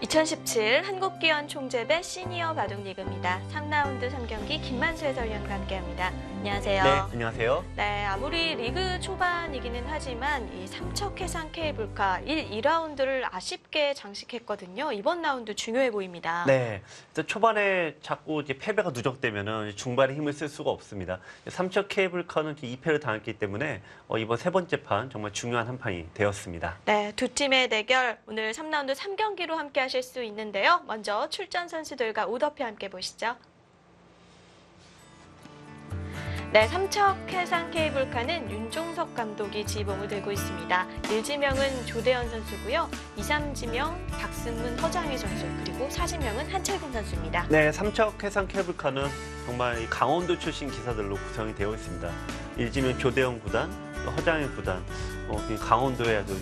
2017 한국기원총재배 시니어 바둑리그입니다. 3라운드 3경기 김만수 해설위원과 함께합니다. 안녕하세요. 네, 안녕하세요. 네, 아무리 리그 초반이기는 하지만 이 삼척 해상 케이블카 2라운드를 아쉽게 장식했거든요. 이번 라운드 중요해 보입니다. 네, 초반에 자꾸 이제 패배가 누적되면은 중반에 힘을 쓸 수가 없습니다. 삼척 케이블카는 2패를 당했기 때문에 이번 세 번째 판 정말 중요한 한 판이 되었습니다. 네, 두 팀의 대결 오늘 3라운드 3경기로 함께 하실 수 있는데요. 먼저 출전 선수들과 오더표 함께 보시죠. 네, 삼척 해상 케이블카는 윤종석 감독이 지휘봉을 들고 있습니다. 1지명은 조대현 선수고요. 2, 3지명 박승문, 허장희 선수, 그리고 4지명은 한철근 선수입니다. 네, 삼척 해상 케이블카는 정말 강원도 출신 기사들로 구성이 되어 있습니다. 1지명 조대현 구단, 허장희 구단, 강원도의 아주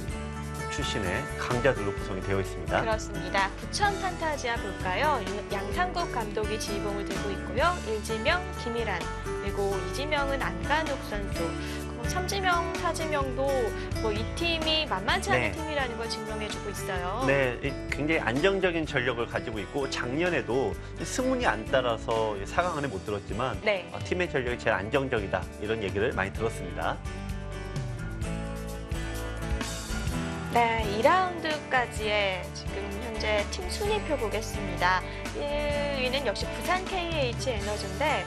출신의 강자들로 구성이 되어 있습니다. 그렇습니다. 부천 판타지아 볼까요? 양상국 감독이 지휘봉을 들고 있고요. 1지명 김일환, 그리고 2지명은 안간욱 선수, 3지명, 4지명도 이 팀이 만만치 않은 팀이라는 걸 증명해주고 있어요. 네, 굉장히 안정적인 전력을 가지고 있고 작년에도 승운이 안 따라서 4강 안에 못 들었지만 팀의 전력이 제일 안정적이다 이런 얘기를 많이 들었습니다. 네, 2라운드까지의 지금 현재 팀 순위표 보겠습니다. 1위는 역시 부산 KH 에너지인데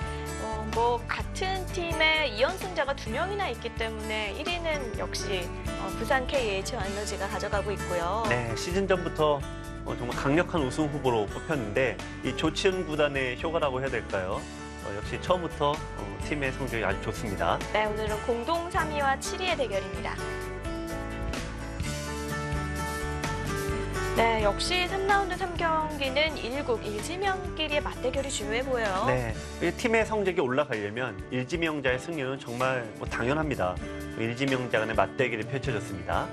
같은 팀에 2연승자가 2명이나 있기 때문에 1위는 역시 부산 KH 에너지가 가져가고 있고요. 네, 시즌 전부터 정말 강력한 우승 후보로 꼽혔는데 이 조치은 구단의 효과라고 해야 될까요? 역시 처음부터 팀의 성적이 아주 좋습니다. 네, 오늘은 공동 3위와 7위의 대결입니다. 네, 역시 3라운드 3경기는 1국 1지명끼리의 맞대결이 중요해 보여요. 네, 팀의 성적이 올라가려면 1지명자의 승리는 정말 당연합니다. 1지명자 간의 맞대결이 펼쳐졌습니다.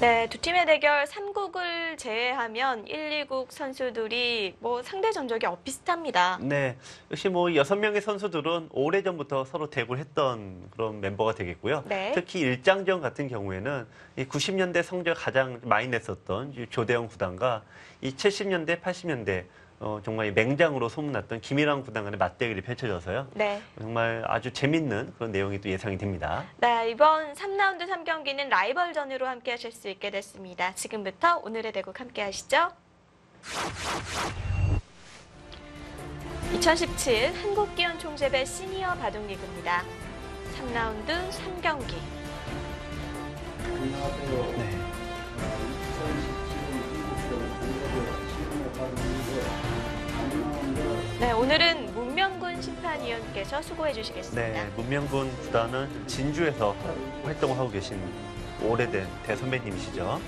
네, 두 팀의 대결 3국을 제외하면 1, 2국 선수들이 상대 전적이 엇비슷합니다. 네, 역시 6명의 선수들은 오래전부터 서로 대구를 했던 그런 멤버가 되겠고요. 특히 일장전 같은 경우에는 이 90년대 성적 가장 많이 냈었던 조대현 구단과 이 70년대, 80년대 정말 맹장으로 소문났던 김일환 구단 간의 맞대결이 펼쳐져서요. 정말 아주 재밌는 그런 내용이 또 예상이 됩니다. 네, 이번 3라운드 3경기는 라이벌전으로 함께 하실 수 있게 됐습니다. 지금부터 오늘의 대국 함께 하시죠. 2017 한국기원총재배 시니어 바둑리그입니다. 3라운드 3경기. 네. 네, 오늘은 문명군 심판위원께서 수고해 주시겠습니다. 네, 문명군 구단은 진주에서 활동을 하고 계신 오래된 대선배님이시죠.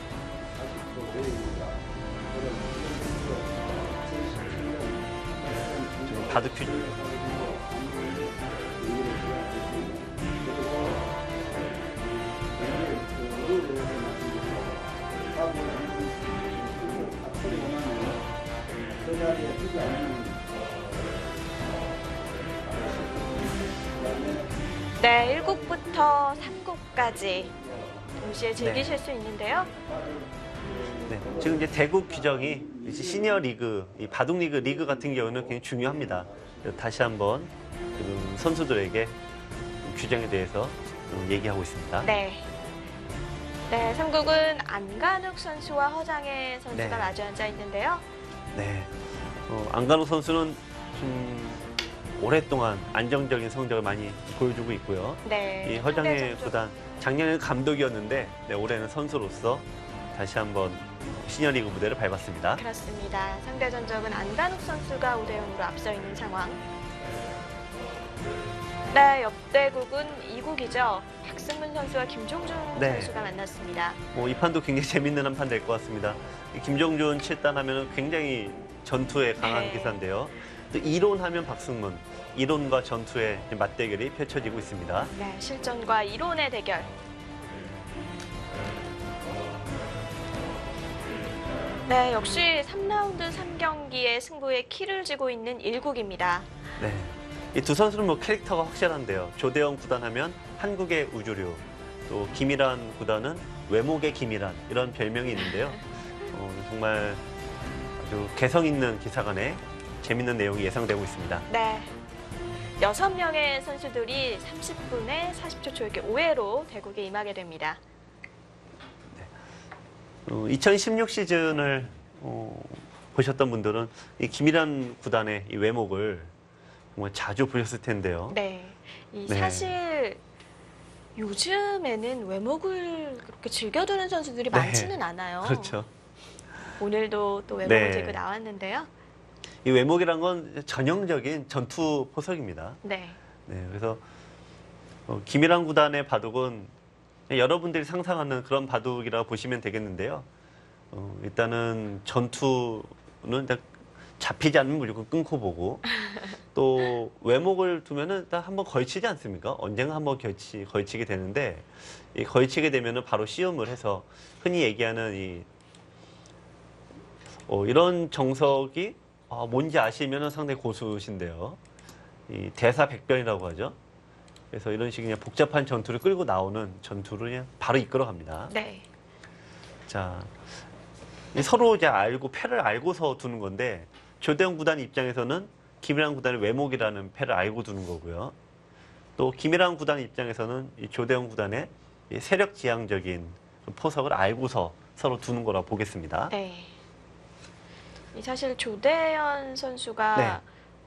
바둑 퀴즈. 네, 1국부터 3국까지 동시에 즐기실 수 있는데요. 네, 지금 이제 대국 규정이 시니어 리그, 이 바둑 리그 같은 경우는 굉장히 중요합니다. 다시 한번 지금 선수들에게 규정에 대해서 얘기하고 있습니다. 네, 3국은 안간욱 선수와 허장혜 선수가 마주 앉아 있는데요. 네, 안간욱 선수는 좀 오랫동안 안정적인 성적을 많이 보여주고 있고요. 이 허장혜 구단 작년에는 감독이었는데 올해는 선수로서 다시 한번 시니어리그 무대를 밟았습니다. 그렇습니다. 상대 전적은 안간욱 선수가 5대0으로 앞서 있는 상황. 네, 옆대국은 2국이죠. 박승문 선수와 김종준 선수가 만났습니다. 이 판도 굉장히 재밌는 한 판 될 것 같습니다. 김종준 7단 하면 굉장히 전투에 강한 기사인데요. 또 이론하면 박승문, 이론과 전투의 맞대결이 펼쳐지고 있습니다. 네, 실전과 이론의 대결. 네, 역시 3라운드 3경기의 승부에 키를 쥐고 있는 1국입니다. 네, 이 두 선수는 캐릭터가 확실한데요. 조대현 구단하면 한국의 우주류, 또 김일환 구단은 외목의 김일환 이런 별명이 있는데요. 정말 아주 개성 있는 기사간에 재밌는 내용이 예상되고 있습니다. 네. 6명의 선수들이 30분에 40초 초이렇게 5회로 대국에 임하게 됩니다. 2016 시즌을 보셨던 분들은 이 김일환 구단의 이 외목을 정말 자주 보셨을 텐데요. 네. 사실 요즘에는 외목을 그렇게 즐겨두는 선수들이 많지는 않아요. 그렇죠. 오늘도 또 외목을 들고 나왔는데요. 이 외목이란 건 전형적인 전투 포석입니다. 네. 그래서 김일환 구단의 바둑은 여러분들이 상상하는 그런 바둑이라고 보시면 되겠는데요. 일단은 전투는 일단 잡히지 않으면 무조건 끊고 보고 또 외목을 두면은 일단 한번 걸치지 않습니까? 언젠가 한번 걸치게 되는데 이 걸치게 되면은 바로 시음을 해서 흔히 얘기하는 이런 정석이 뭔지 아시면은 상당히 고수신데요. 이 대사백변이라고 하죠. 그래서 이런 식의 그냥 복잡한 전투를 끌고 나오는 전투를 그냥 바로 이끌어갑니다. 네. 자, 서로 이제 패를 알고서 두는 건데 조대영 구단 입장에서는 김일환 구단의 외목이라는 패를 알고 두는 거고요. 또 김일환 구단 입장에서는 이 조대영 구단의 이 세력 지향적인 포석을 알고서 서로 두는 거라고 보겠습니다. 네. 사실 조대현 선수가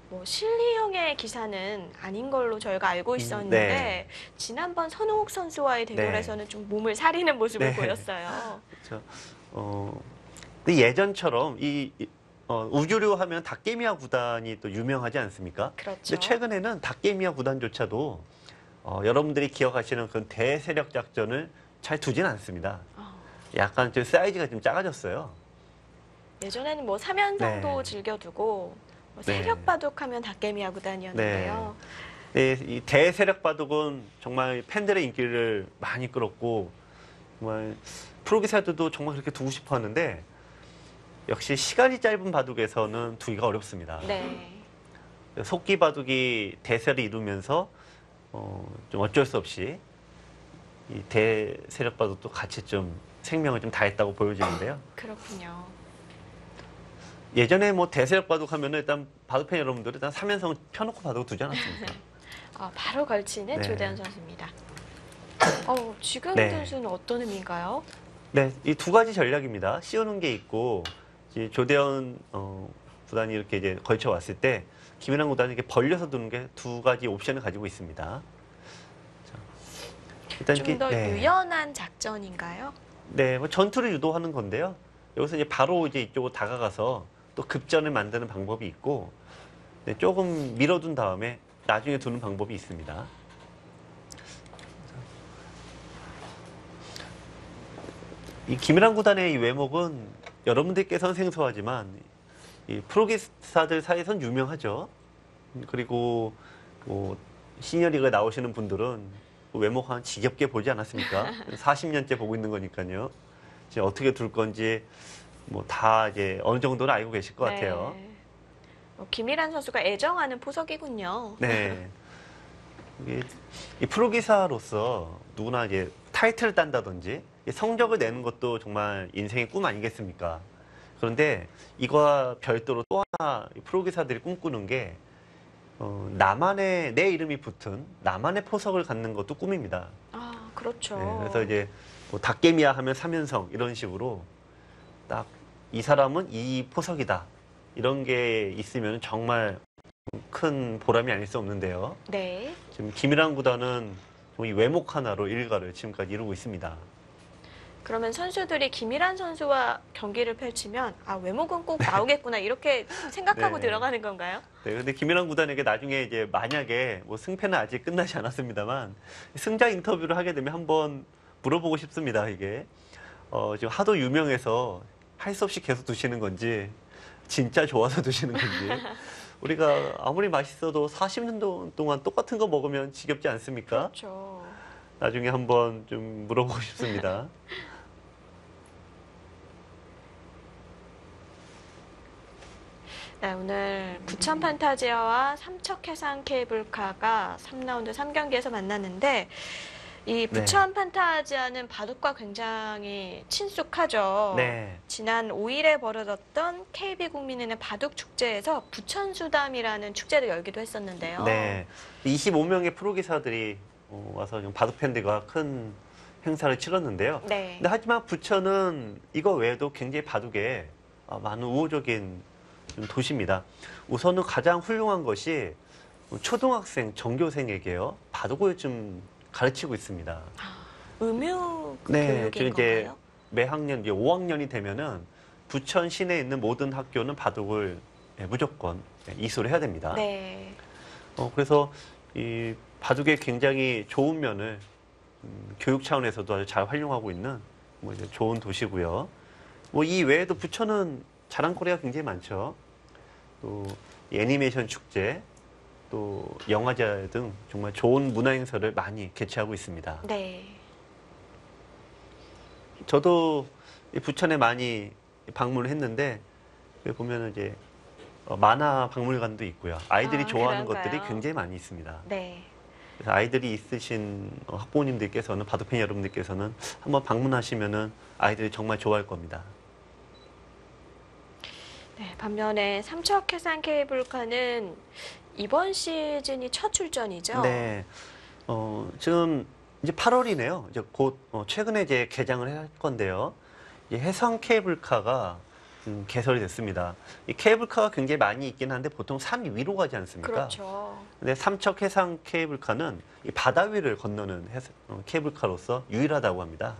뭐 실리형의 기사는 아닌 걸로 저희가 알고 있었는데 지난번 선호욱 선수와의 대결에서는 좀 몸을 사리는 모습을 보였어요. 그렇죠. 근데 예전처럼 우주류 하면 닭개미야 구단이 또 유명하지 않습니까? 그렇죠. 근데 최근에는 닭개미야 구단조차도 여러분들이 기억하시는 그런 대세력 작전을 잘 두진 않습니다. 약간 좀 사이즈가 좀 작아졌어요. 예전에는 뭐 3연성도 즐겨두고 세력 바둑하면 닭개미야 구단이었는데요. 이 대세력 바둑은 정말 팬들의 인기를 많이 끌었고 정말 프로기사들도 정말 그렇게 두고 싶어 하는데 역시 시간이 짧은 바둑에서는 두기가 어렵습니다. 속기 바둑이 대세를 이루면서 좀 어쩔 수 없이 이 대세력 바둑도 같이 좀 생명을 좀 다했다고 보여지는데요. 그렇군요. 예전에 뭐 대세력 바둑 하면은 일단 바둑팬 여러분들이 일단 3연성 펴놓고 바둑 두지 않았습니까? 바로 걸치는 조대현 선수입니다. 지금 선수는 어떤 의미인가요? 네, 이 두 가지 전략입니다. 씌우는 게 있고 이제 조대현 구단이 이렇게 이제 걸쳐 왔을 때 김일환 구단이 이렇게 벌려서 두는 게 두 가지 옵션을 가지고 있습니다. 일단 좀 더 유연한 작전인가요? 네, 뭐 전투를 유도하는 건데요. 여기서 이제 바로 이제 이쪽으로 다가가서 또 급전을 만드는 방법이 있고 조금 밀어둔 다음에 나중에 두는 방법이 있습니다. 이 김일환 구단의 이 외목은 여러분들께서는 생소하지만 이 프로기사들 사이에선 유명하죠. 그리고 뭐 시니어리그에 나오시는 분들은 외목 한 지겹게 보지 않았습니까? 40년째 보고 있는 거니까요. 이제 어떻게 둘 건지 뭐 다 이제 어느 정도는 알고 계실 것 같아요. 김일환 선수가 애정하는 포석이군요. 네. 이 프로기사로서 누구나 이제 타이틀을 딴다든지 성적을 내는 것도 정말 인생의 꿈 아니겠습니까? 그런데 이거와 별도로 또 하나 프로기사들이 꿈꾸는 게 나만의 내 이름이 붙은 나만의 포석을 갖는 것도 꿈입니다. 그렇죠. 그래서 이제 뭐 닭개미야 하면 3연성 이런 식으로 딱 이 사람은 이 포석이다 이런 게 있으면 정말 큰 보람이 아닐 수 없는데요. 지금 김일환 구단은 이 외목 하나로 일가를 지금까지 이루고 있습니다. 그러면 선수들이 김일환 선수와 경기를 펼치면 외목은 꼭 나오겠구나 이렇게 생각하고 들어가는 건가요? 네, 근데 김일환 구단에게 나중에 이제 만약에 뭐 승패는 아직 끝나지 않았습니다만 승자 인터뷰를 하게 되면 한번 물어보고 싶습니다. 이게 지금 하도 유명해서 할 수 없이 계속 두시는 건지 진짜 좋아서 두시는 건지 우리가 아무리 맛있어도 40년 동안 똑같은 거 먹으면 지겹지 않습니까? 그렇죠. 나중에 한번 좀 물어보고 싶습니다. 네, 오늘 부천 판타지아와 삼척해상 케이블카가 3라운드 3경기에서 만났는데 이 부천 판타지아는 바둑과 굉장히 친숙하죠. 네. 지난 5일에 벌어졌던 KB국민은행 바둑축제에서 부천수담이라는 축제를 열기도 했었는데요. 네. 25명의 프로기사들이 와서 바둑 팬들과 큰 행사를 치렀는데요. 네. 근데 하지만 부천은 이거 외에도 굉장히 바둑에 많은 우호적인 도시입니다. 우선은 가장 훌륭한 것이 초등학생, 전교생에게요. 바둑을 좀 가르치고 있습니다. 의무 네, 교육인 이제 건가요? 매학년 이제 5학년이 되면은 부천 시내에 있는 모든 학교는 바둑을 무조건 이수를 해야 됩니다. 네. 그래서 이 바둑의 굉장히 좋은 면을 교육 차원에서도 아주 잘 활용하고 있는 뭐 이제 좋은 도시고요. 뭐 이 외에도 부천은 자랑거리가 굉장히 많죠. 또 애니메이션 축제, 또 영화제 등 정말 좋은 문화 행사를 많이 개최하고 있습니다. 네. 저도 이 부천에 많이 방문을 했는데 여기 보면은 이제 만화 박물관도 있고요. 아이들이 좋아하는 그런가요? 것들이 굉장히 많이 있습니다. 네. 그래서 아이들이 있으신 학부모님들께서는 바둑팬 여러분들께서는 한번 방문하시면은 아이들이 정말 좋아할 겁니다. 네, 반면에 삼척해상 케이블카는 이번 시즌이 첫 출전이죠? 네. 지금 이제 8월이네요. 이제 곧 최근에 이제 개장을 할 건데요. 이 해상 케이블카가 개설이 됐습니다. 이 케이블카가 굉장히 많이 있긴 한데 보통 산 위로 가지 않습니까? 그렇죠. 근데 삼척 해상 케이블카는 이 바다 위를 건너는 케이블카로서 유일하다고 합니다.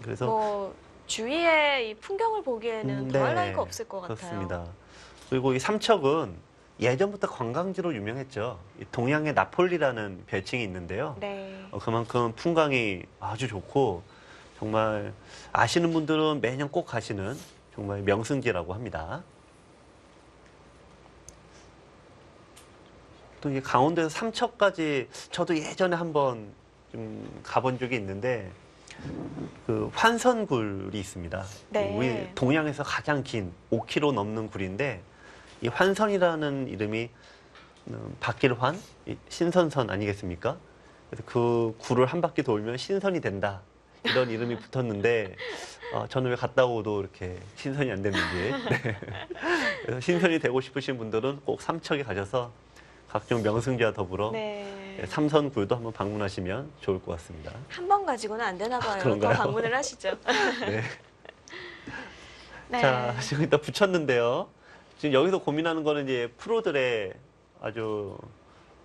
그래서 뭐 주위에 이 풍경을 보기에는 더할 네, 나위가 없을 것 같아요. 그렇습니다. 그리고 이 삼척은 예전부터 관광지로 유명했죠. 이 동양의 나폴리라는 별칭이 있는데요. 네. 그만큼 풍광이 아주 좋고 정말 아시는 분들은 매년 꼭 가시는 정말 명승지라고 합니다. 또 이 강원도에서 삼척까지 저도 예전에 한번 좀 가본 적이 있는데 그 환선굴이 있습니다. 네. 우리 동양에서 가장 긴 5km 넘는 굴인데 이 환선이라는 이름이 박길환, 신선선 아니겠습니까? 그래서 그 굴을 한 바퀴 돌면 신선이 된다. 이런 이름이 붙었는데 저는 왜 갔다 오도 이렇게 신선이 안 됐는지. 네. 그래서 신선이 되고 싶으신 분들은 꼭 삼척에 가셔서 각종 명승지와 더불어 네. 삼선굴도 한번 방문하시면 좋을 것 같습니다. 한 번 가지고는 안 되나 봐요. 더 그런가요? 방문을 하시죠. 네. 네. 자, 지금 일단 붙였는데요. 지금 여기서 고민하는 거는 이제 프로들의 아주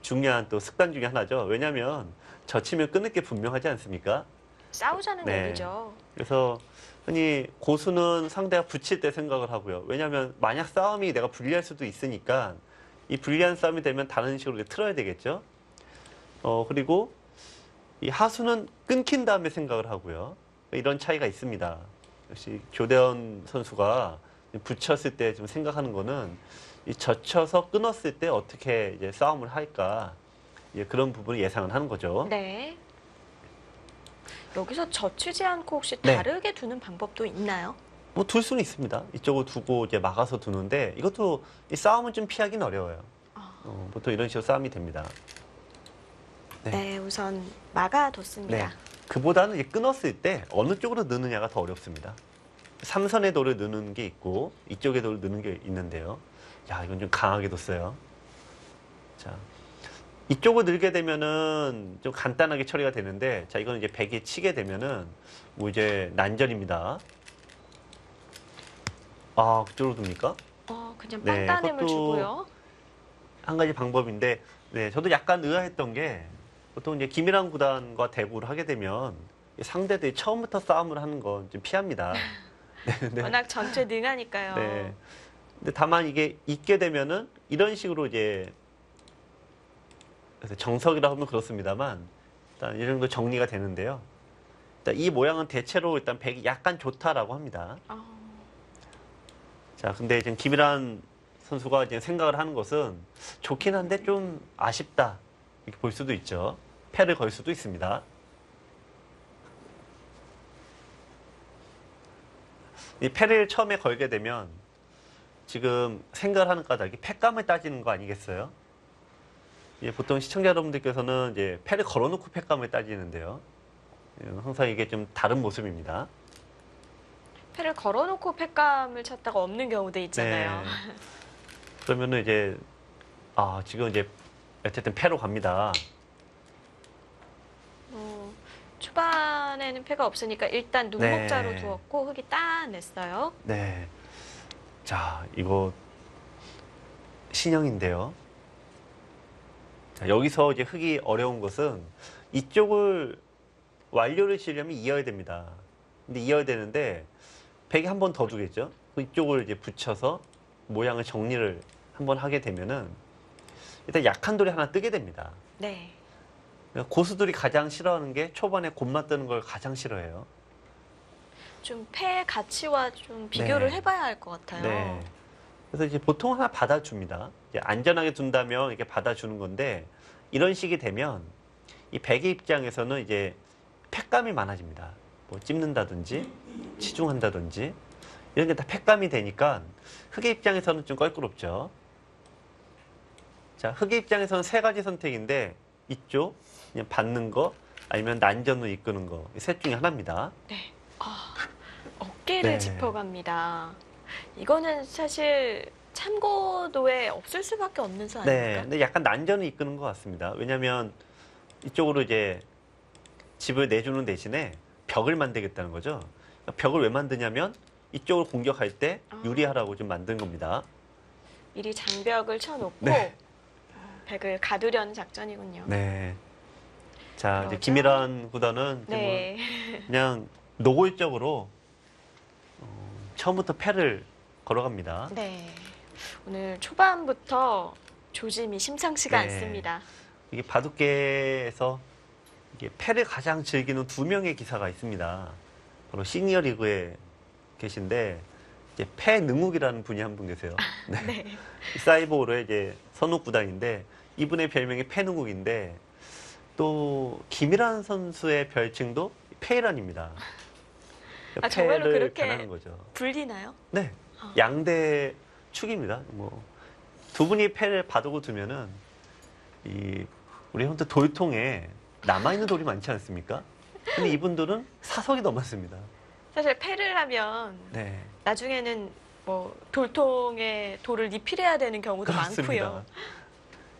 중요한 또 습관 중에 하나죠. 왜냐하면 져치면 끊을 게 분명하지 않습니까? 싸우자는 네. 얘기죠. 그래서 흔히 고수는 상대가 붙일 때 생각을 하고요. 왜냐하면 만약 싸움이 내가 불리할 수도 있으니까 이 불리한 싸움이 되면 다른 식으로 이제 틀어야 되겠죠. 그리고 이 하수는 끊긴 다음에 생각을 하고요. 이런 차이가 있습니다. 역시 조대현 선수가 붙였을 때 좀 생각하는 거는 이 젖혀서 끊었을 때 어떻게 이제 싸움을 할까 이제 그런 부분을 예상을 하는 거죠. 네. 여기서 젖히지 않고 혹시 네. 다르게 두는 방법도 있나요? 뭐 둘 수는 있습니다. 이쪽을 두고 이제 막아서 두는데 이것도 이 싸움은 좀 피하기는 어려워요. 보통 이런 식으로 싸움이 됩니다. 네. 네, 우선 막아뒀습니다. 네. 그보다는 이제 끊었을 때 어느 쪽으로 넣느냐가 더 어렵습니다. 삼선의 돌을 넣는 게 있고 이쪽의 돌을 넣는 게 있는데요. 야, 이건 좀 강하게 뒀어요. 자, 이쪽을 넣게 되면은 좀 간단하게 처리가 되는데, 자, 이건 이제 백이 치게 되면은 뭐 이제 난전입니다. 아, 그쪽으로 둡니까? 그냥 네, 빵따님을 그것도 주고요. 한 가지 방법인데, 네, 저도 약간 의아했던 게 보통 이제 김일환 구단과 대구를 하게 되면 상대들이 처음부터 싸움을 하는 건 좀 피합니다. 네, 근데 워낙 전체 능하니까요. 네. 근데 다만 이게 있게 되면은 이런 식으로 이제 그래서 정석이라고 하면 그렇습니다만 일단 이 정도 정리가 되는데요. 일단 이 모양은 대체로 일단 백이 약간 좋다라고 합니다. 자, 근데 지금 김일환 선수가 지금 생각을 하는 것은 좋긴 한데 좀 아쉽다 이렇게 볼 수도 있죠. 패를 걸 수도 있습니다. 이 패를 처음에 걸게 되면 지금 생각을 하는 까닭이 패감을 따지는 거 아니겠어요? 보통 시청자 여러분들께서는 이제 패를 걸어놓고 패감을 따지는데요. 항상 이게 좀 다른 모습입니다. 패를 걸어놓고 패감을 찾다가 없는 경우도 있잖아요. 네. 그러면은 이제 지금 이제 어쨌든 패로 갑니다. 초반에는 패가 없으니까 일단 눈목자로 네. 두었고 흙이 딱 냈어요. 네. 자, 이거 신형인데요. 자, 여기서 이제 흙이 어려운 것은 이쪽을 완료를 지으려면 이어야 됩니다. 근데 이어야 되는데 백이 한 번 더 두겠죠. 이쪽을 이제 붙여서 모양을 정리를 한번 하게 되면은 일단 약한 돌이 하나 뜨게 됩니다. 네. 고수들이 가장 싫어하는 게 초반에 곰마 뜨는 걸 가장 싫어해요. 좀 패의 가치와 좀 비교를 네. 해봐야 할 것 같아요. 네. 그래서 이제 보통 하나 받아줍니다. 이제 안전하게 둔다면 이렇게 받아주는 건데 이런 식이 되면 이 백의 입장에서는 이제 팩감이 많아집니다. 뭐 찝는다든지 치중한다든지 이런 게 다 팩감이 되니까 흙의 입장에서는 좀 껄끄럽죠. 자, 흙의 입장에서는 세 가지 선택인데 이쪽 그냥 받는 거 아니면 난전으로 이끄는 거 셋 중에 하나입니다. 네. 어깨를 네. 짚어갑니다. 이거는 사실 참고도에 없을 수밖에 없는 수 네, 아닙니까? 근데 약간 난전을 이끄는 것 같습니다. 왜냐하면 이쪽으로 이제 집을 내주는 대신에 벽을 만들겠다는 거죠. 그러니까 벽을 왜 만드냐면 이쪽을 공격할 때 유리하라고 좀 만든 겁니다. 미리 장벽을 쳐놓고 네. 백을 가두려는 작전이군요. 네. 자, 이제 그러죠? 김일환 구단은 이제 네. 뭐 그냥 노골적으로 처음부터 패를 걸어갑니다. 네. 오늘 초반부터 조짐이 심상치가 네. 않습니다. 이게 바둑계에서 이게 패를 가장 즐기는 두 명의 기사가 있습니다. 바로 시니어 리그에 계신데 이제 패능욱이라는 분이 한 분 계세요. 네. 네. 사이보르의 이제 선욱 구단인데 이분의 별명이 패능욱인데 또 김일환 선수의 별칭도 패이란입니다. 정말로 패를 그렇게 변하는 거죠. 불리나요? 네, 양대 축입니다. 뭐 두 분이 패를 바두고 두면은 우리 현재 돌통에 남아 있는 돌이 많지 않습니까? 근데 이분들은 사석이 더 많습니다. 사실 패를 하면 네, 나중에는 뭐 돌통에 돌을 리필해야 되는 경우도 그렇습니다. 많고요.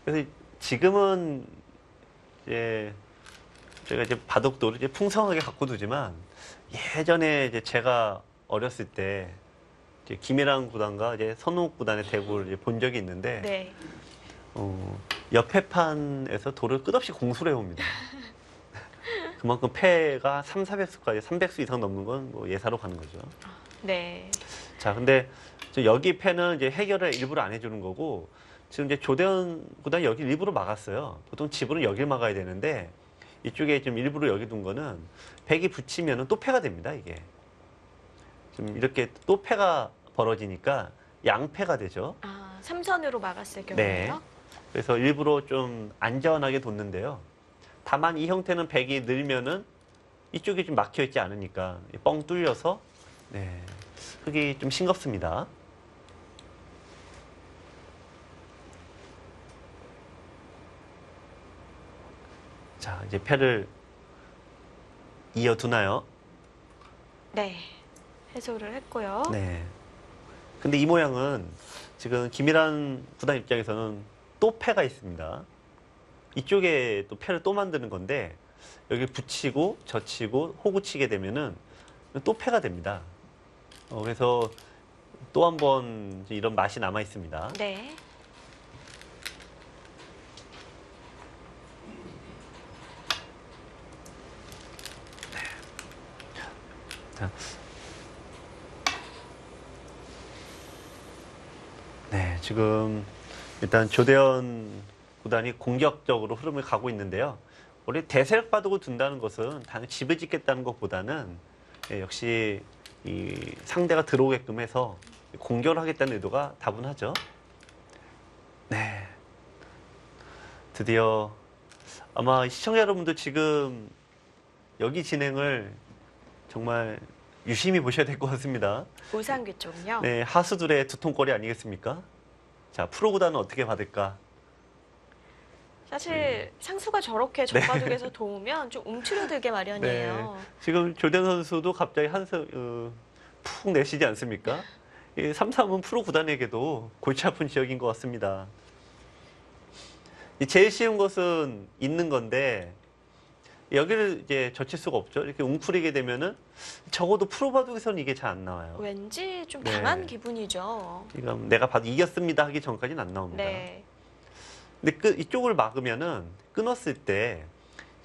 그래서 지금은 이제 제가 이제 바둑돌을 이제 풍성하게 갖고 두지만 예전에 이제 제가 어렸을 때 이제 김일환 구단과 이제 선욱 구단의 대구를 이제 본 적이 있는데 네. 옆에 판에서 돌을 끝없이 공수를 해옵니다. 그만큼 패가 300수까지 300수 이상 넘는 건 뭐 예사로 가는 거죠. 네. 자, 근데 여기 패는 이제 해결을 일부러 안 해주는 거고 지금 이제 조대현 구단이 여기 일부러 막았어요. 보통 집으로 여길 막아야 되는데 이쪽에 좀 일부러 여기 둔 거는 백이 붙이면은 또 패가 됩니다, 이게. 좀 이렇게 또 패가 벌어지니까 양패가 되죠. 삼선으로 막았을 네. 경우에요? 그래서 일부러 좀 안전하게 뒀는데요. 다만 이 형태는 백이 늘면은 이쪽이 좀 막혀 있지 않으니까 뻥 뚫려서 네, 흙이 좀 싱겁습니다. 자, 이제 패를 이어두나요? 네. 해소를 했고요. 네. 근데 이 모양은 지금 김일환 구단 입장에서는 또 패가 있습니다. 이쪽에 또 패를 또 만드는 건데 여기 붙이고 젖히고 호구치게 되면은 또 패가 됩니다. 그래서 또 한 번 이런 맛이 남아 있습니다. 네. 자. 네, 지금 일단 조대현 구단이 공격적으로 흐름을 가고 있는데요. 우리 대세력 바둑을 둔다는 것은 단지 집을 짓겠다는 것보다는 역시 이 상대가 들어오게끔 해서 공격을 하겠다는 의도가 다분하죠. 네, 드디어 아마 시청자 여러분도 지금 여기 진행을 정말 유심히 보셔야 될 것 같습니다. 우상귀 쪽은요? 네, 하수들의 두통거리 아니겠습니까? 자, 프로구단은 어떻게 받을까? 사실 상수가 저렇게 정바둑에서 도우면 좀 움츠러들게 마련이에요. 네. 지금 조대현 선수도 갑자기 푹 내쉬지 않습니까? 이 3-3은 프로 구단에게도 골치 아픈 지역인 것 같습니다. 제일 쉬운 것은 있는 건데 여기를 이제 젖힐 수가 없죠. 이렇게 웅크리게 되면은 적어도 프로 바둑에서는 이게 잘 안 나와요. 왠지 좀 네. 당한 기분이죠. 지금 내가 봐도 이겼습니다 하기 전까지는 안 나옵니다. 네. 근데 이쪽을 막으면은 끊었을 때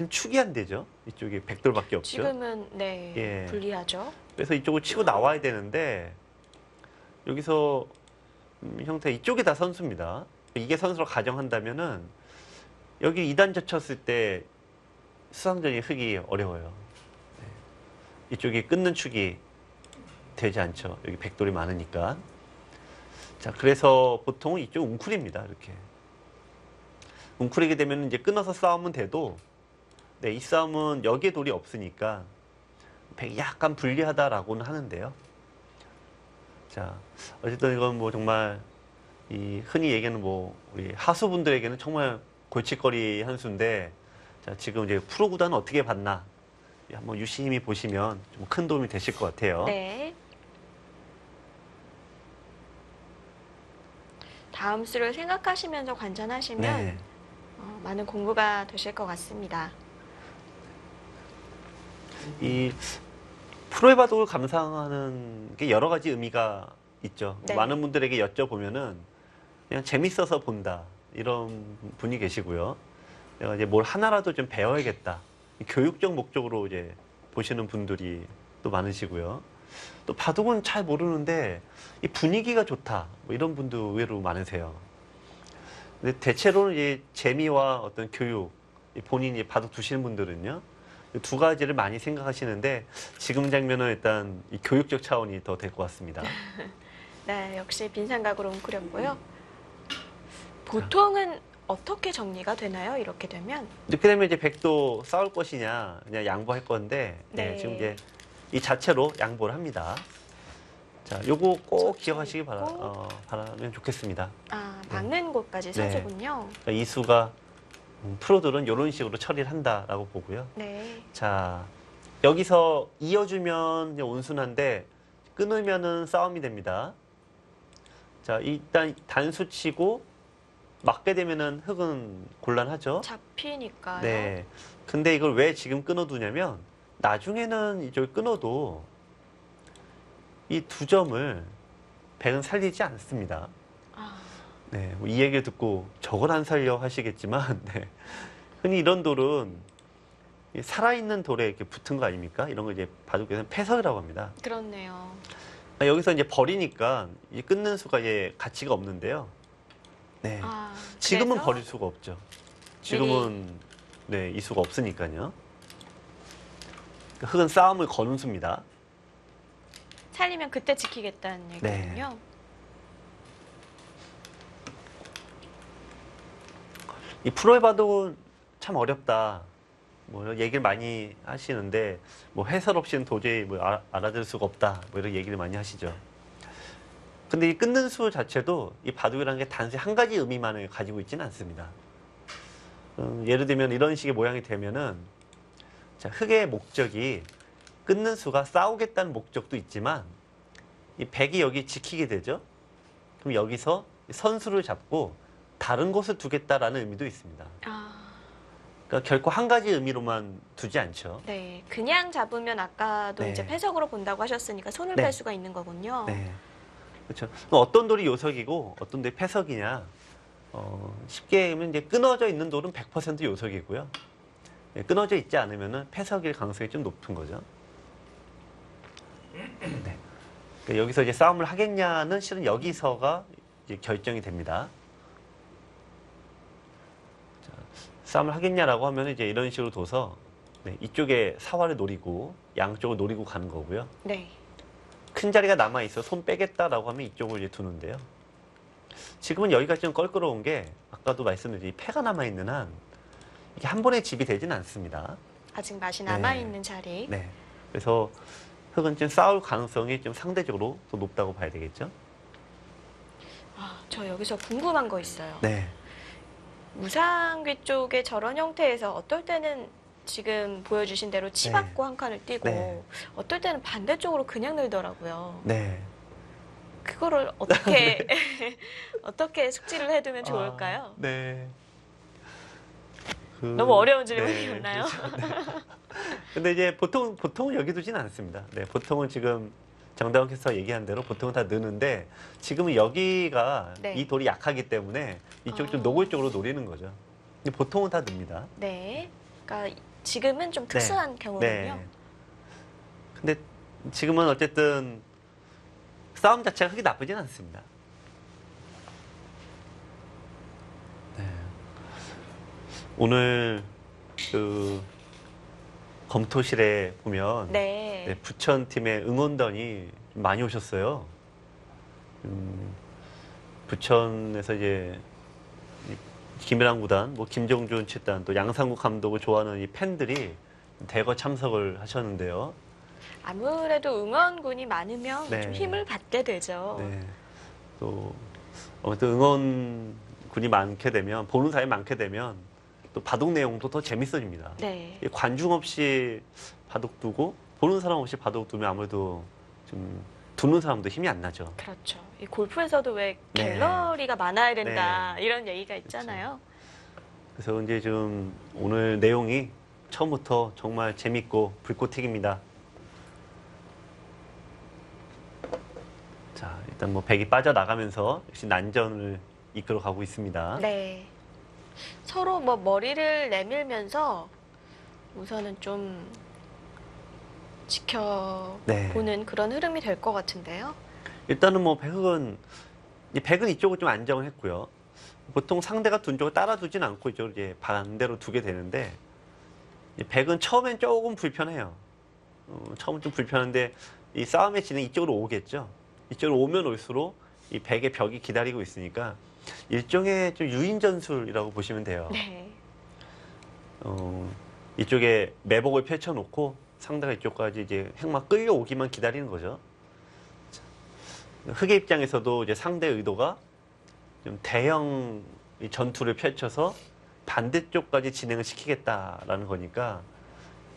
축이 안 되죠. 이쪽이 백돌밖에 없죠. 지금은 네, 예. 불리하죠. 그래서 이쪽을 치고 나와야 되는데 여기서 형태 이쪽이 다 선수입니다. 이게 선수로 가정한다면은 여기 2단 젖혔을 때 수상전이 흐기 어려워요. 네. 이쪽이 끊는 축이 되지 않죠. 여기 백돌이 많으니까. 자, 그래서 보통은 이쪽 웅크립니다. 이렇게. 웅크리게 되면 이제 끊어서 싸우면 돼도, 네, 이 싸움은 여기에 돌이 없으니까 백이 약간 불리하다라고는 하는데요. 자, 어쨌든 이건 뭐 정말 이 흔히 얘기하는 뭐 우리 하수분들에게는 정말 골칫거리 한 수인데, 자, 지금 이제 프로 구단은 어떻게 봤나 한번 유심히 보시면 좀 큰 도움이 되실 것 같아요. 네. 다음 수를 생각하시면서 관전하시면 네. 많은 공부가 되실 것 같습니다. 이 프로의 바둑을 감상하는 게 여러 가지 의미가 있죠. 네. 많은 분들에게 여쭤보면은 그냥 재밌어서 본다 이런 분이 계시고요. 내가 이제 뭘 하나라도 좀 배워야겠다. 교육적 목적으로 이제 보시는 분들이 또 많으시고요. 또 바둑은 잘 모르는데 이 분위기가 좋다. 뭐 이런 분도 의외로 많으세요. 근데 대체로는 이제 재미와 어떤 교육, 본인이 바둑 두시는 분들은요. 이 두 가지를 많이 생각하시는데 지금 장면은 일단 이 교육적 차원이 더 될 것 같습니다. 네, 역시 빈상각으로 웅크렸고요. 보통은 어떻게 정리가 되나요? 이렇게 되면? 이렇게 되면 이제 백도 싸울 것이냐, 그냥 양보할 건데, 네, 네. 지금 이제 이 자체로 양보를 합니다. 자, 요거 꼭 기억하시기 바라면 좋겠습니다. 아, 막는 곳까지 네. 서주군요. 그러니까 이 수가 프로들은 이런 식으로 처리를 한다라고 보고요. 네. 자, 여기서 이어주면 이제 온순한데 끊으면은 싸움이 됩니다. 자, 일단 단수 치고 맞게 되면은 흑은 곤란하죠. 잡히니까요. 네. 근데 이걸 왜 지금 끊어두냐면 나중에는 이걸 끊어도 이 두 점을 백은 살리지 않습니다. 아, 네, 뭐이 얘기를 듣고 저걸 안 살려 하시겠지만, 네. 흔히 이런 돌은 이 살아있는 돌에 이렇게 붙은 거 아닙니까? 이런 거 이제 바둑에서는 패석이라고 합니다. 그렇네요. 여기서 이제 버리니까 이 끊는 수가 이제 가치가 없는데요. 네. 아, 지금은 그래서 버릴 수가 없죠. 지금은 네, 이 수가 없으니까요. 흑은 싸움을 거는 수입니다. 살리면 그때 지키겠다는 네. 얘기군요. 이 프로의 바둑은 참 어렵다. 뭐 얘기를 많이 하시는데 뭐 해설 없이는 도저히 뭐 알아들 수가 없다. 뭐 이런 얘기를 많이 하시죠. 근데 이 끊는 수 자체도 이 바둑이라는 게 단순히 한 가지 의미만을 가지고 있지는 않습니다. 예를 들면 이런 식의 모양이 되면은 자, 흑의 목적이 끊는 수가 싸우겠다는 목적도 있지만 이 백이 여기 지키게 되죠. 그럼 여기서 선수를 잡고 다른 곳을 두겠다라는 의미도 있습니다. 아, 그러니까 결코 한 가지 의미로만 두지 않죠. 네. 그냥 잡으면 아까도 네. 이제 패석으로 본다고 하셨으니까 손을 네. 뺄 수가 있는 거군요. 네. 그렇죠. 그럼 어떤 돌이 요석이고 어떤 돌이 패석이냐? 쉽게 하면 이제 끊어져 있는 돌은 100% 요석이고요. 예, 끊어져 있지 않으면은 패석일 가능성이 좀 높은 거죠. 네. 그러니까 여기서 이제 싸움을 하겠냐는 실은 여기서가 이제 결정이 됩니다. 자, 싸움을 하겠냐라고 하면 이제 이런 식으로 둬서 네, 이쪽에 사활을 노리고 양쪽을 노리고 가는 거고요. 네. 큰 자리가 남아 있어 손 빼겠다라고 하면 이쪽을 이제 두는데요. 지금은 여기가 좀 껄끄러운 게 아까도 말씀드린 패가 남아 있는 한 이게 한 번에 집이 되지는 않습니다. 아직 맛이 네. 남아있는 자리. 네. 그래서 흑은 좀 싸울 가능성이 좀 상대적으로 더 높다고 봐야 되겠죠. 아, 저 여기서 궁금한 거 있어요. 네. 우상귀 쪽의 저런 형태에서 어떨 때는 지금 보여주신 대로 치받고 한 칸을 띄고 네. 어떨 때는 반대쪽으로 그냥 늘더라고요. 네. 그거를 어떻게 어떻게 숙지를 해두면 좋을까요? 네. 너무 어려운 질문이었나요? 그렇죠. 근데 이제 보통은 여기 두진 않습니다. 네, 보통은 지금 정다운 캐스터가 얘기한 대로 보통은 다 느는데 지금은 여기가 네. 이 돌이 약하기 때문에 이쪽 좀 노골적으로 노리는 거죠. 근데 보통은 다 늡니다. 네. 그러니까 지금은 좀 특수한 경우군요. 네. 근데 지금은 어쨌든 싸움 자체가 그렇게 나쁘진 않습니다. 네. 오늘 그 검토실에 보면 네. 부천팀의 응원단이 좀 많이 오셨어요. 부천에서 이제 김일환 구단, 뭐 김정준 치단, 또 양상국 감독을 좋아하는 이 팬들이 대거 참석을 하셨는데요. 아무래도 응원군이 많으면 네. 좀 힘을 받게 되죠. 네. 또 아무튼 응원군이 많게 되면 보는 사람이 많게 되면 또 바둑 내용도 더 재밌어집니다. 네. 관중 없이 바둑 두고 보는 사람 없이 바둑 두면 아무래도 좀 두는 사람도 힘이 안 나죠. 그렇죠. 이 골프에서도 왜 네. 갤러리가 많아야 된다 네. 이런 얘기가 있잖아요. 그래서 이제 좀 오늘 내용이 처음부터 정말 재밌고 불꽃튀기입니다. 자, 일단 뭐 백이 빠져나가면서 역시 난전을 이끌어가고 있습니다. 네. 서로 뭐 머리를 내밀면서 우선은 좀 지켜보는 그런 흐름이 될 것 같은데요. 일단은 뭐 백은 이쪽을 좀 안정을 했고요. 보통 상대가 둔 쪽을 따라두진 않고 이쪽을 이제 반대로 두게 되는데 이 백은 처음엔 조금 불편해요. 처음은 좀 불편한데 이 싸움의 진행 이쪽으로 오겠죠. 이쪽으로 오면 올수록 이 백의 벽이 기다리고 있으니까 일종의 좀 유인 전술이라고 보시면 돼요. 네. 이쪽에 매복을 펼쳐놓고 상대가 이쪽까지 이제 핵막 끌려오기만 기다리는 거죠. 흑의 입장에서도 이제 상대 의도가 좀 대형 이 전투를 펼쳐서 반대쪽까지 진행을 시키겠다라는 거니까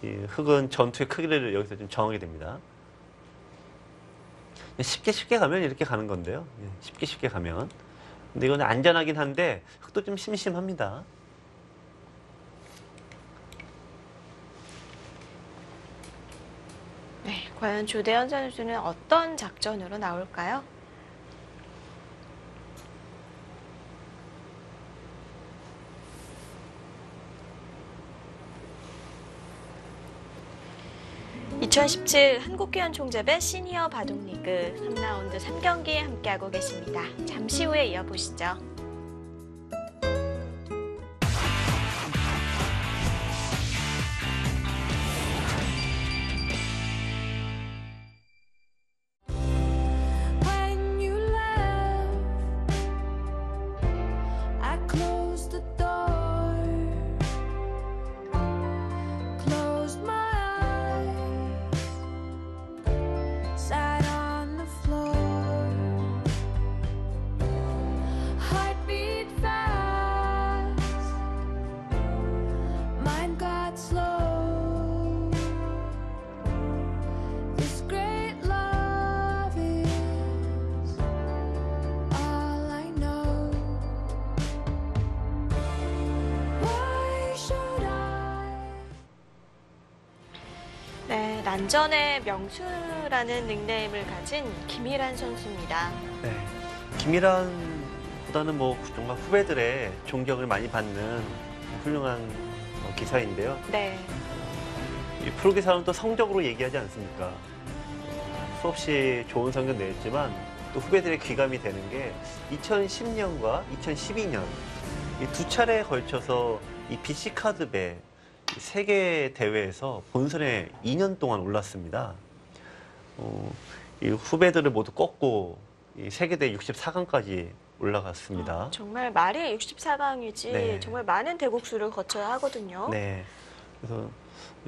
이 흑은 전투의 크기를 여기서 좀 정하게 됩니다. 쉽게 가면 이렇게 가는 건데요. 쉽게 가면. 근데 이건 안전하긴 한데 흑도 좀 심심합니다. 네. 과연 조대현 선수는 어떤 작전으로 나올까요? (2017) 한국규현 총재배 시니어 바둑리그 3라운드 3경기 함께하고 계십니다. 잠시 후에 이어보시죠. When you left, I closed the door, closed my eyes, sat on the floor, heart beat fast, mind got slow. This great love is all I know. Why should I? 네, 난전의 명수라는 닉네임을 가진 김일환 선수입니다. 네. 김일환보다는 뭐 정말 후배들의 존경을 많이 받는 훌륭한 기사인데요. 네. 이 프로기사는 또 성적으로 얘기하지 않습니까? 수없이 좋은 성적 냈지만 또 후배들의 귀감이 되는 게 2010년과 2012년 이 두 차례에 걸쳐서 이 BC 카드배 세계 대회에서 본선에 2년 동안 올랐습니다. 이 후배들을 모두 꺾고 이 세계대 64강까지 올라갔습니다. 정말 말이 64강이지 네. 정말 많은 대국수를 거쳐야 하거든요. 네. 그래서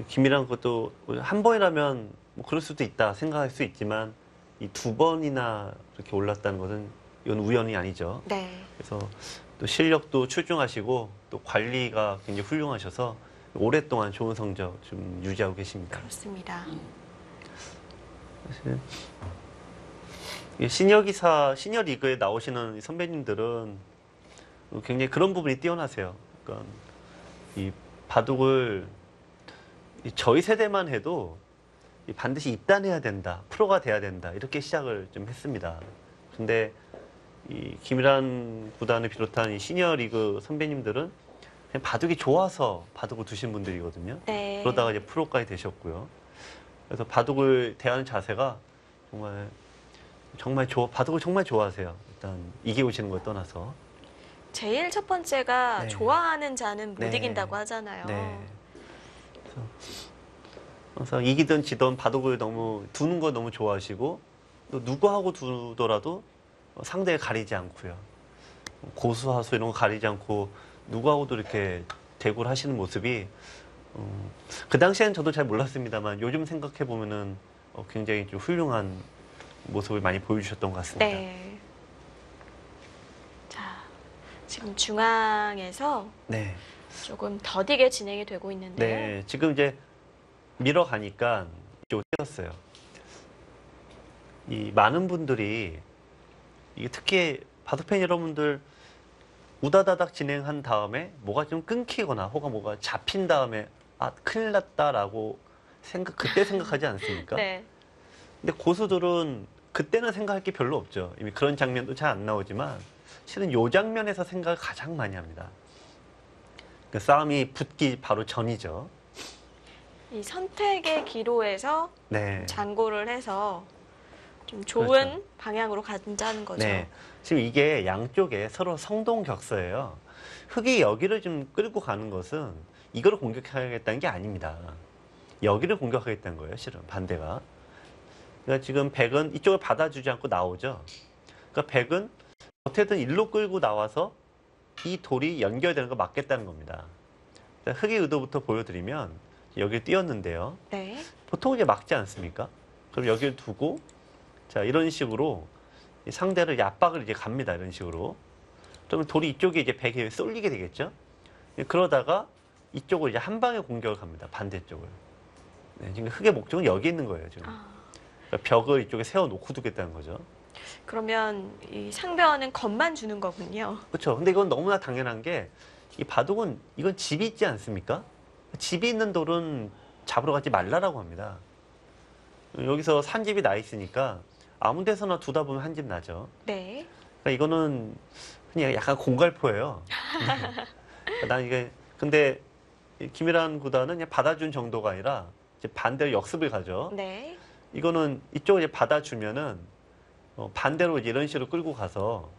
김이란 것도 한 번이라면 뭐 그럴 수도 있다 생각할 수 있지만 이 두 번이나 이렇게 올랐다는 것은 이건 우연이 아니죠. 네. 그래서 또 실력도 출중하시고 또 관리가 굉장히 훌륭하셔서 오랫동안 좋은 성적 좀 유지하고 계십니다. 그렇습니다. 사실 이 시니어 기사, 시니어 리그에 나오시는 선배님들은 굉장히 그런 부분이 뛰어나세요. 그러니까 이 바둑을 저희 세대만 해도 반드시 입단해야 된다, 프로가 돼야 된다 이렇게 시작을 좀 했습니다. 근데 이 김일한 구단을 비롯한 이 시니어 리그 선배님들은 그냥 바둑이 좋아서 바둑을 두신 분들이거든요. 네. 그러다가 이제 프로까지 되셨고요. 그래서 바둑을 대하는 자세가 바둑을 정말 좋아하세요. 일단 이기고 오시는 걸 떠나서. 제일 첫 번째가 네. 좋아하는 자는 못 네. 이긴다고 하잖아요. 네. 그래서 이기든 지든 바둑을 너무 두는 거 너무 좋아하시고 또 누구하고 두더라도 상대를 가리지 않고요. 고수하수 이런 거 가리지 않고 누구하고도 이렇게 대구를 하시는 모습이 그 당시에는 저도 잘 몰랐습니다만 요즘 생각해 보면은 굉장히 좀 훌륭한 모습을 많이 보여주셨던 것 같습니다. 네. 자, 지금 중앙에서 네. 조금 더디게 진행이 되고 있는데요. 네. 지금 이제 밀어가니까 이쪽으로 뛰었어요. 이 많은 분들이 이게 특히 바둑팬 여러분들 우다다닥 진행한 다음에 뭐가 좀 끊기거나 혹은 뭐가 잡힌 다음에 큰일 났다라고 그때 생각하지 않습니까? 네. 근데 고수들은 그때는 생각할 게 별로 없죠. 이미 그런 장면도 잘 안 나오지만 실은 요 장면에서 생각을 가장 많이 합니다. 그 싸움이 붙기 바로 전이죠. 이 선택의 기로에서 네. 장고를 해서 좀 좋은 그렇죠. 방향으로 가자는 거죠. 네. 지금 이게 양쪽에 서로 성동격서예요. 흑이 여기를 좀 끌고 가는 것은 이거를 공격하겠다는 게 아닙니다. 여기를 공격하겠다는 거예요, 실은 반대가. 그러니까 지금 백은 이쪽을 받아주지 않고 나오죠. 그러니까 백은 어떻게든 일로 끌고 나와서 이 돌이 연결되는 거 막겠다는 겁니다. 흑의 의도부터 보여드리면 여기를 띄었는데요. 네. 보통 이제 막지 않습니까? 그럼 여기를 두고 자 이런 식으로 상대를 압박을 이제 갑니다. 이런 식으로. 그러면 돌이 이쪽에 이제 백에 쏠리게 되겠죠. 그러다가 이쪽을 이제 한 방에 공격을 갑니다. 반대쪽을. 네, 지금 흑의 목적은 여기 있는 거예요. 지금. 그러니까 벽을 이쪽에 세워놓고 두겠다는 거죠. 그러면 이 상대원은 겁만 주는 거군요. 그렇죠. 근데 이건 너무나 당연한 게 이 바둑은 이건 집이 있지 않습니까? 집이 있는 돌은 잡으러 가지 말라라고 합니다. 여기서 산집이 나 있으니까 아무 데서나 두다 보면 한 집 나죠. 네. 그러니까 이거는 그냥 약간 공갈포예요. 난 이게 근데 김일한 구단은 그냥 받아준 정도가 아니라 이제 반대로 역습을 가죠. 네. 이거는 이쪽을 이제 받아주면은 반대로 이제 이런 식으로 끌고 가서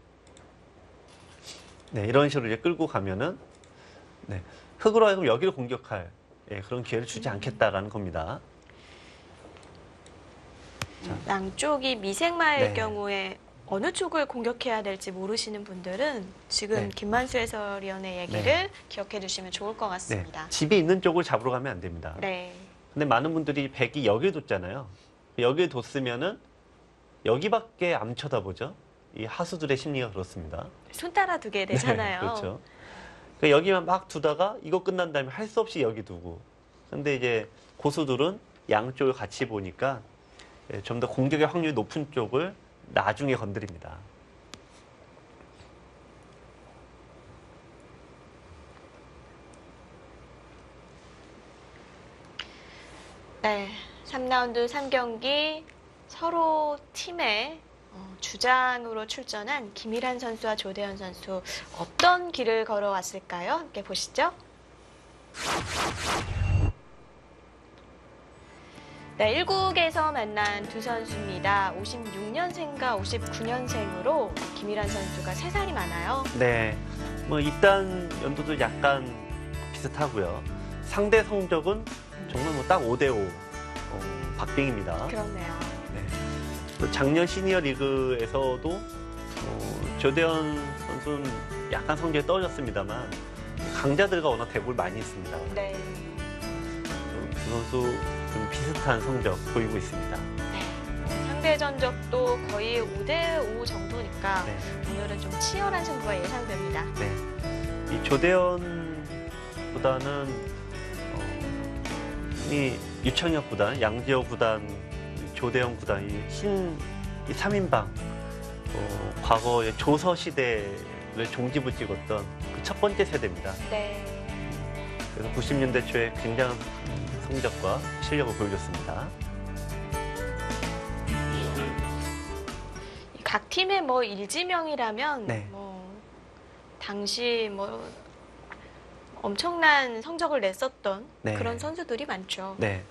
네, 이런 식으로 이제 끌고 가면은 네, 흑으로 하여금 여기를 공격할 그런 기회를 주지 않겠다라는 겁니다. 양쪽이 미생마일 네. 경우에 어느 쪽을 공격해야 될지 모르시는 분들은 지금 네. 김만수 해설위원의 얘기를 네. 기억해 두시면 좋을 것 네, 같습니다. 집이 있는 쪽을 잡으러 가면 안 됩니다. 네. 근데 많은 분들이 백이 여기를 뒀잖아요. 여기를 뒀으면은 여기밖에 안 쳐다보죠. 이 하수들의 심리가 그렇습니다. 손 따라 두게 되잖아요. 네, 그렇죠. 그러니까 여기만 막 두다가 이거 끝난 다음에 할 수 없이 여기 두고. 근데 이제 고수들은 양쪽을 같이 보니까 좀 더 공격의 확률이 높은 쪽을 나중에 건드립니다. 네. 3라운드 3경기 서로 팀의 주장으로 출전한 김일한 선수와 조대현 선수 어떤 길을 걸어왔을까요? 함께 보시죠. 네, 1국에서 만난 두 선수입니다. 56년생과 59년생으로 김일한 선수가 3살이 많아요. 네, 뭐 입단 연도도 약간 비슷하고요. 상대 성적은 정말 뭐 딱 5대5 박빙입니다. 그렇네요. 네. 또 작년 시니어 리그에서도 조대현 선수는 약간 성적이 떨어졌습니다만 강자들과 워낙 대구를 많이 했습니다. 네. 두 선수 좀 비슷한 성적 보이고 있습니다. 네. 상대 전적도 거의 5대5 정도니까 네. 오늘은 좀 치열한 승부가 예상됩니다. 네. 이 조대현보다는 이 유창혁 구단, 양지호 구단, 조대현 구단이 이 3인방 과거의 조서 시대를 종지부 찍었던 그 첫 번째 세대입니다. 네. 그래서 90년대 초에 굉장한 성적과 실력을 보여줬습니다. 각 팀의 뭐 일지명이라면 네. 뭐 당시 뭐 엄청난 성적을 냈었던 네. 그런 선수들이 많죠. 네.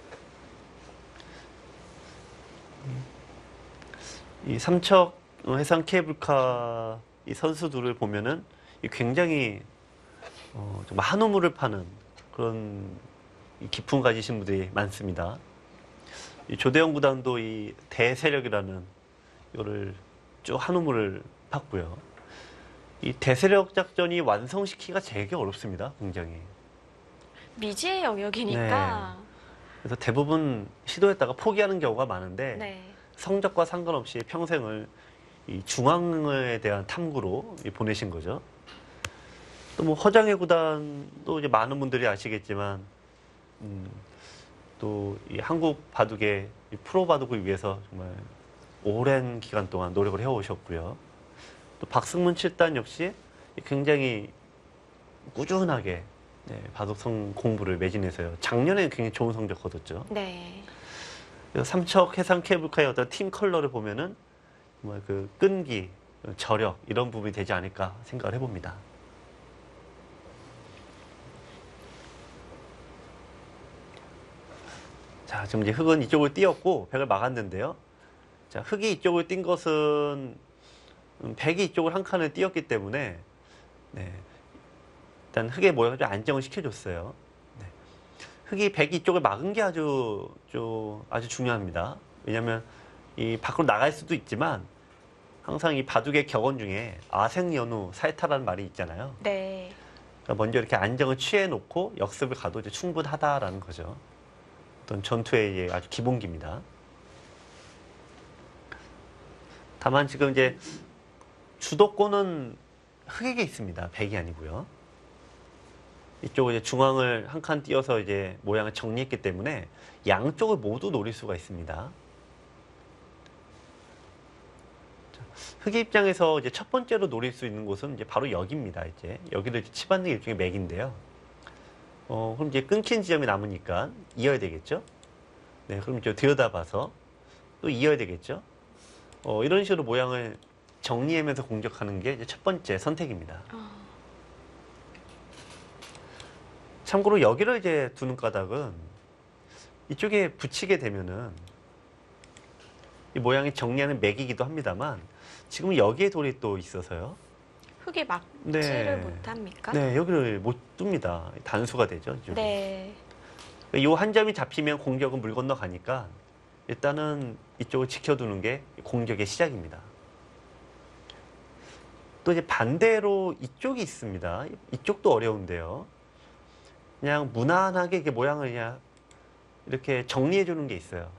이 삼척 해상 케이블카 이 선수들을 보면은 굉장히 정말 한우물을 파는 그런 이 기품 가지신 분들이 많습니다. 이 조대현 구단도 이 대세력이라는 이거를 쭉 한우물을 팠고요. 이 대세력 작전이 완성시키기가 되게 어렵습니다. 굉장히. 미지의 영역이니까. 그래서 대부분 시도했다가 포기하는 경우가 많은데 네. 성적과 상관없이 평생을 이 중앙에 대한 탐구로 보내신 거죠. 또 뭐 허장해 구단도 이제 많은 분들이 아시겠지만 또 이 한국 바둑의 이 프로 바둑을 위해서 정말 오랜 기간 동안 노력을 해오셨고요. 또 박승문 7단 역시 굉장히 꾸준하게 바둑성 공부를 매진해서요. 작년에 굉장히 좋은 성적 거뒀죠. 네. 그래서 삼척 해상 케이블카의 어떤 팀 컬러를 보면은 정말 그 끈기, 저력 이런 부분이 되지 않을까 생각을 해봅니다. 자, 지금 이제 흑은 이쪽을 띄었고 백을 막았는데요. 자, 흑이 이쪽을 띈 것은 백이 이쪽을 한 칸을 띄었기 때문에 네, 일단 흑의 모양을 좀 안정을 시켜줬어요. 네. 흑이 백이 이쪽을 막은 게 아주 중요합니다. 왜냐하면 이 밖으로 나갈 수도 있지만 항상 이 바둑의 격언 중에 아생연우 사이타라는 말이 있잖아요. 네. 그러니까 먼저 이렇게 안정을 취해놓고 역습을 가도 이제 충분하다라는 거죠. 어떤 전투의 아주 기본기입니다. 다만 지금 이제 주도권은 흑에게 있습니다. 백이 아니고요. 이쪽을 이제 중앙을 한 칸 띄어서 이제 모양을 정리했기 때문에 양쪽을 모두 노릴 수가 있습니다. 흑의 입장에서 이제 첫 번째로 노릴 수 있는 곳은 이제 바로 여기입니다. 이제 여기를 이제 치받는 게 일종의 맥인데요. 그럼 이제 끊긴 지점이 남으니까 이어야 되겠죠? 네, 그럼 이제 들여다봐서 또 이어야 되겠죠? 이런 식으로 모양을 정리하면서 공격하는 게 이제 첫 번째 선택입니다. 참고로 여기를 이제 두는 까닭은 이쪽에 붙이게 되면은 이 모양이 정리하는 맥이기도 합니다만 지금 여기에 돌이 또 있어서요. 흑이 막지를 못합니까? 네, 여기를 못 둡니다. 단수가 되죠. 이쪽이. 네. 이 한 점이 잡히면 공격은 물 건너 가니까 일단은 이쪽을 지켜두는 게 공격의 시작입니다. 또 이제 반대로 이쪽이 있습니다. 이쪽도 어려운데요. 그냥 무난하게 이렇게 모양을 그냥 이렇게 정리해 주는 게 있어요.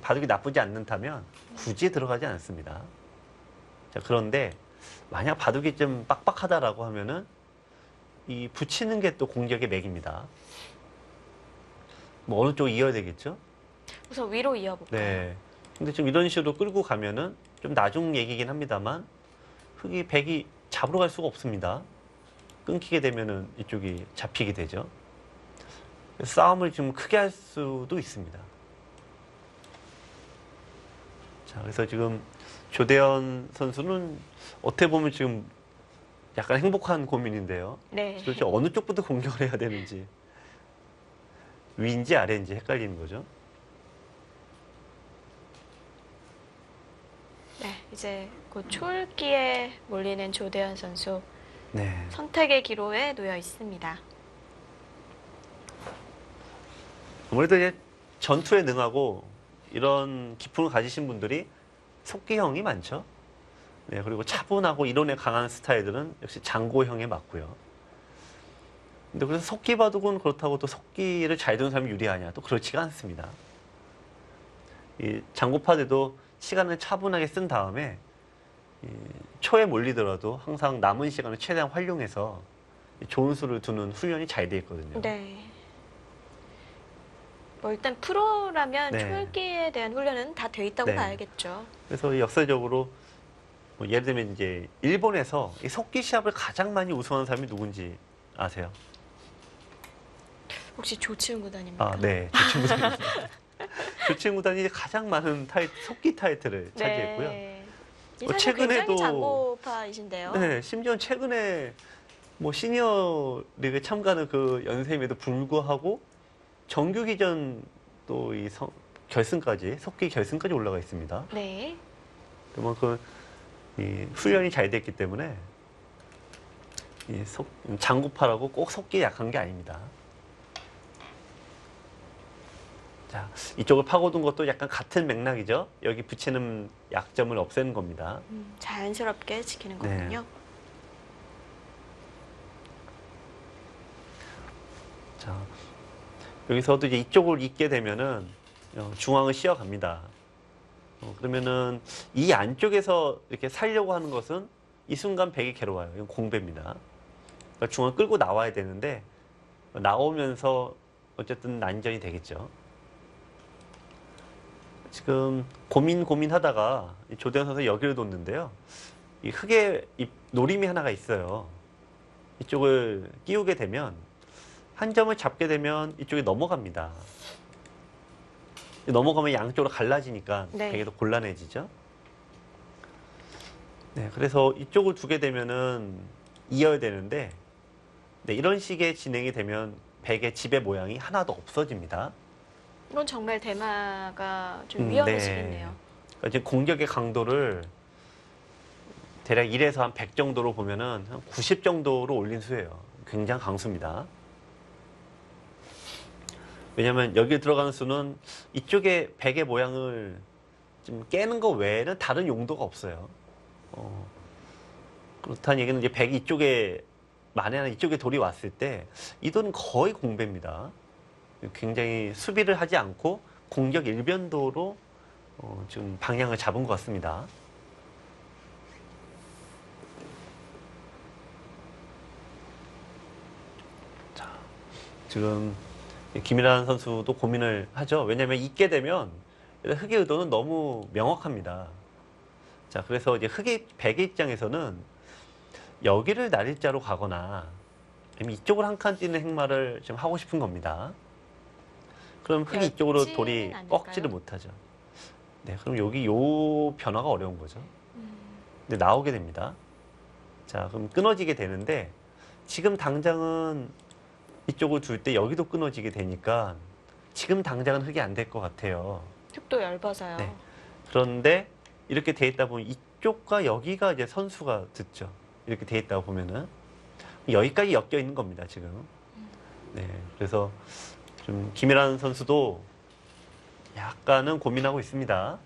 바둑이 나쁘지 않다면 굳이 들어가지 않습니다. 자, 그런데 만약 바둑이 좀 빡빡하다라고 하면은 이 붙이는 게 또 공격의 맥입니다. 뭐 어느 쪽 이어야 되겠죠? 우선 위로 이어볼까요? 네. 근데 좀 이런 식으로 끌고 가면은 좀 나중 얘기긴 합니다만 흑이 백이 잡으러 갈 수가 없습니다. 끊기게 되면은 이쪽이 잡히게 되죠. 싸움을 좀 크게 할 수도 있습니다. 자, 그래서 지금 조대현 선수는 어떻게 보면 지금 약간 행복한 고민인데요. 네. 도대체 어느 쪽부터 공격을 해야 되는지 위인지 아래인지 헷갈리는 거죠. 네, 이제 곧 초읽기에 몰리는 조대현 선수 네. 선택의 기로에 놓여 있습니다. 아무래도 이제 전투에 능하고 이런 기품을 가지신 분들이 속기형이 많죠. 네, 그리고 차분하고 이론에 강한 스타일들은 역시 장고형에 맞고요. 근데 그래서 속기 바둑은 그렇다고 또 속기를 잘 두는 사람이 유리하냐? 또 그렇지가 않습니다. 이 장고파들도 시간을 차분하게 쓴 다음에 이 초에 몰리더라도 항상 남은 시간을 최대한 활용해서 좋은 수를 두는 훈련이 잘 돼 있거든요. 네. 뭐 일단 프로라면 네. 초읽기에 대한 훈련은 다 돼 있다고 네. 봐야겠죠. 그래서 역사적으로 뭐 예를 들면 이제 일본에서 이 속기 시합을 가장 많이 우승하는 사람이 누군지 아세요? 혹시 조치훈 구단입니까? 아, 네. 조치훈 구단입니다. 조치훈 구단이 가장 많은 속기 타이틀을 차지했고요. 네. 이 뭐 사실 굉장히 최근에도- 장고파이신데요. 네, 심지어 최근에 뭐 시니어 리그에 참가하는 그 연세임에도 불구하고 정규기전 또 이 결승까지 속기 결승까지 올라가 있습니다. 네. 그만큼 이 훈련이 잘 됐기 때문에 이 장구파라고 꼭 속기에 약한 게 아닙니다. 자, 이쪽을 파고든 것도 약간 같은 맥락이죠. 여기 붙이는 약점을 없애는 겁니다. 자연스럽게 지키는 네. 거군요. 자, 여기서도 이제 이쪽을 잇게 되면은 중앙을 씌어갑니다. 그러면은 이 안쪽에서 이렇게 살려고 하는 것은 이 순간 백이 괴로워요. 이건 공배입니다. 그러니까 중앙 끌고 나와야 되는데 나오면서 어쨌든 난전이 되겠죠. 지금 고민하다가 조대현 선수 여기를 뒀는데요. 이 흙에 노림이 하나가 있어요. 이쪽을 끼우게 되면 한 점을 잡게 되면 이쪽에 넘어갑니다. 넘어가면 양쪽으로 갈라지니까 네. 되게 더 곤란해지죠. 네, 그래서 이쪽을 두게 되면은 이어야 되는데 네, 이런 식의 진행이 되면 백의 지배 모양이 하나도 없어집니다. 이건 정말 대마가 좀 위험해지겠네요. 네. 그러니까 지금 공격의 강도를 대략 1에서 한 100 정도로 보면은 한 90 정도로 올린 수예요. 굉장히 강수입니다. 왜냐하면 여기 들어가는 수는 이쪽에 백의 모양을 좀 깨는 거 외에는 다른 용도가 없어요. 그렇다는 얘기는 이제 백이 이쪽에 만에 하나 이쪽에 돌이 왔을 때 이 돌은 거의 공배입니다. 굉장히 수비를 하지 않고 공격 일변도로 지금 방향을 잡은 것 같습니다. 자, 지금 김일환 선수도 고민을 하죠. 왜냐하면 잊게 되면 흑의 의도는 너무 명확합니다. 자, 그래서 이제 백의 입장에서는 여기를 날일자로 가거나 아니면 이쪽으로 한 칸 뛰는 행마를 좀 하고 싶은 겁니다. 그럼 흑이 이쪽으로 얇지는 돌이 않을까요? 꺾지를 못하죠. 네, 그럼 여기 요 변화가 어려운 거죠. 근데 나오게 됩니다. 자, 그럼 끊어지게 되는데 지금 당장은 이쪽을 둘 때 여기도 끊어지게 되니까 지금 당장은 흑이 안 될 것 같아요. 흙도 얇아서요. 네. 그런데 이렇게 돼 있다 보면 이쪽과 여기가 이제 선수가 듣죠. 이렇게 돼 있다 보면은 여기까지 엮여 있는 겁니다, 지금. 네. 그래서 좀 김일환 선수도 약간은 고민하고 있습니다.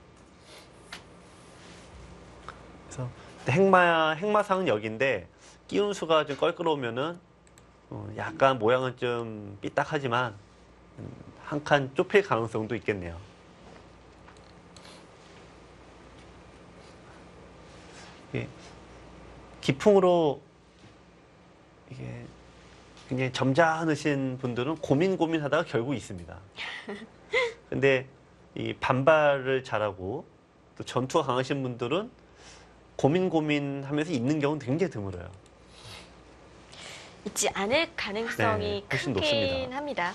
그래서 행마상은 여기인데 끼운 수가 좀 껄끄러우면은 약간 모양은 좀 삐딱하지만 한 칸 좁힐 가능성도 있겠네요. 이게 기풍으로 이게 굉장히 점잖으신 분들은 고민하다가 결국 있습니다. 근데 이 반발을 잘하고 또 전투가 강하신 분들은 고민하면서 있는 경우는 굉장히 드물어요. 있지 않을 가능성이 네, 훨씬 크긴 높습니다. 합니다.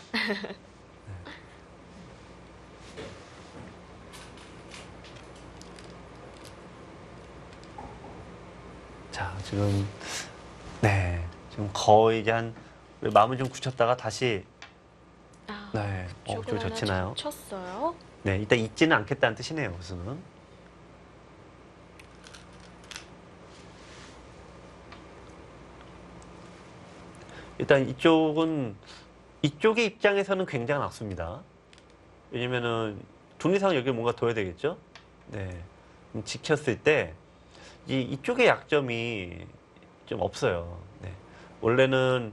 자, 지금 네, 지금 거의 이제 마음을 좀 굳혔다가 다시 아, 네, 좀 쪽을 하나 젖히나요? 쳤어요. 네, 일단 잊지는 않겠다는 뜻이네요, 우선은. 일단 이쪽의 입장에서는 굉장한 악수입니다. 왜냐면은 둘이상 여기 뭔가 둬야 되겠죠? 네, 지켰을 때 이쪽의 약점이 좀 없어요. 네. 원래는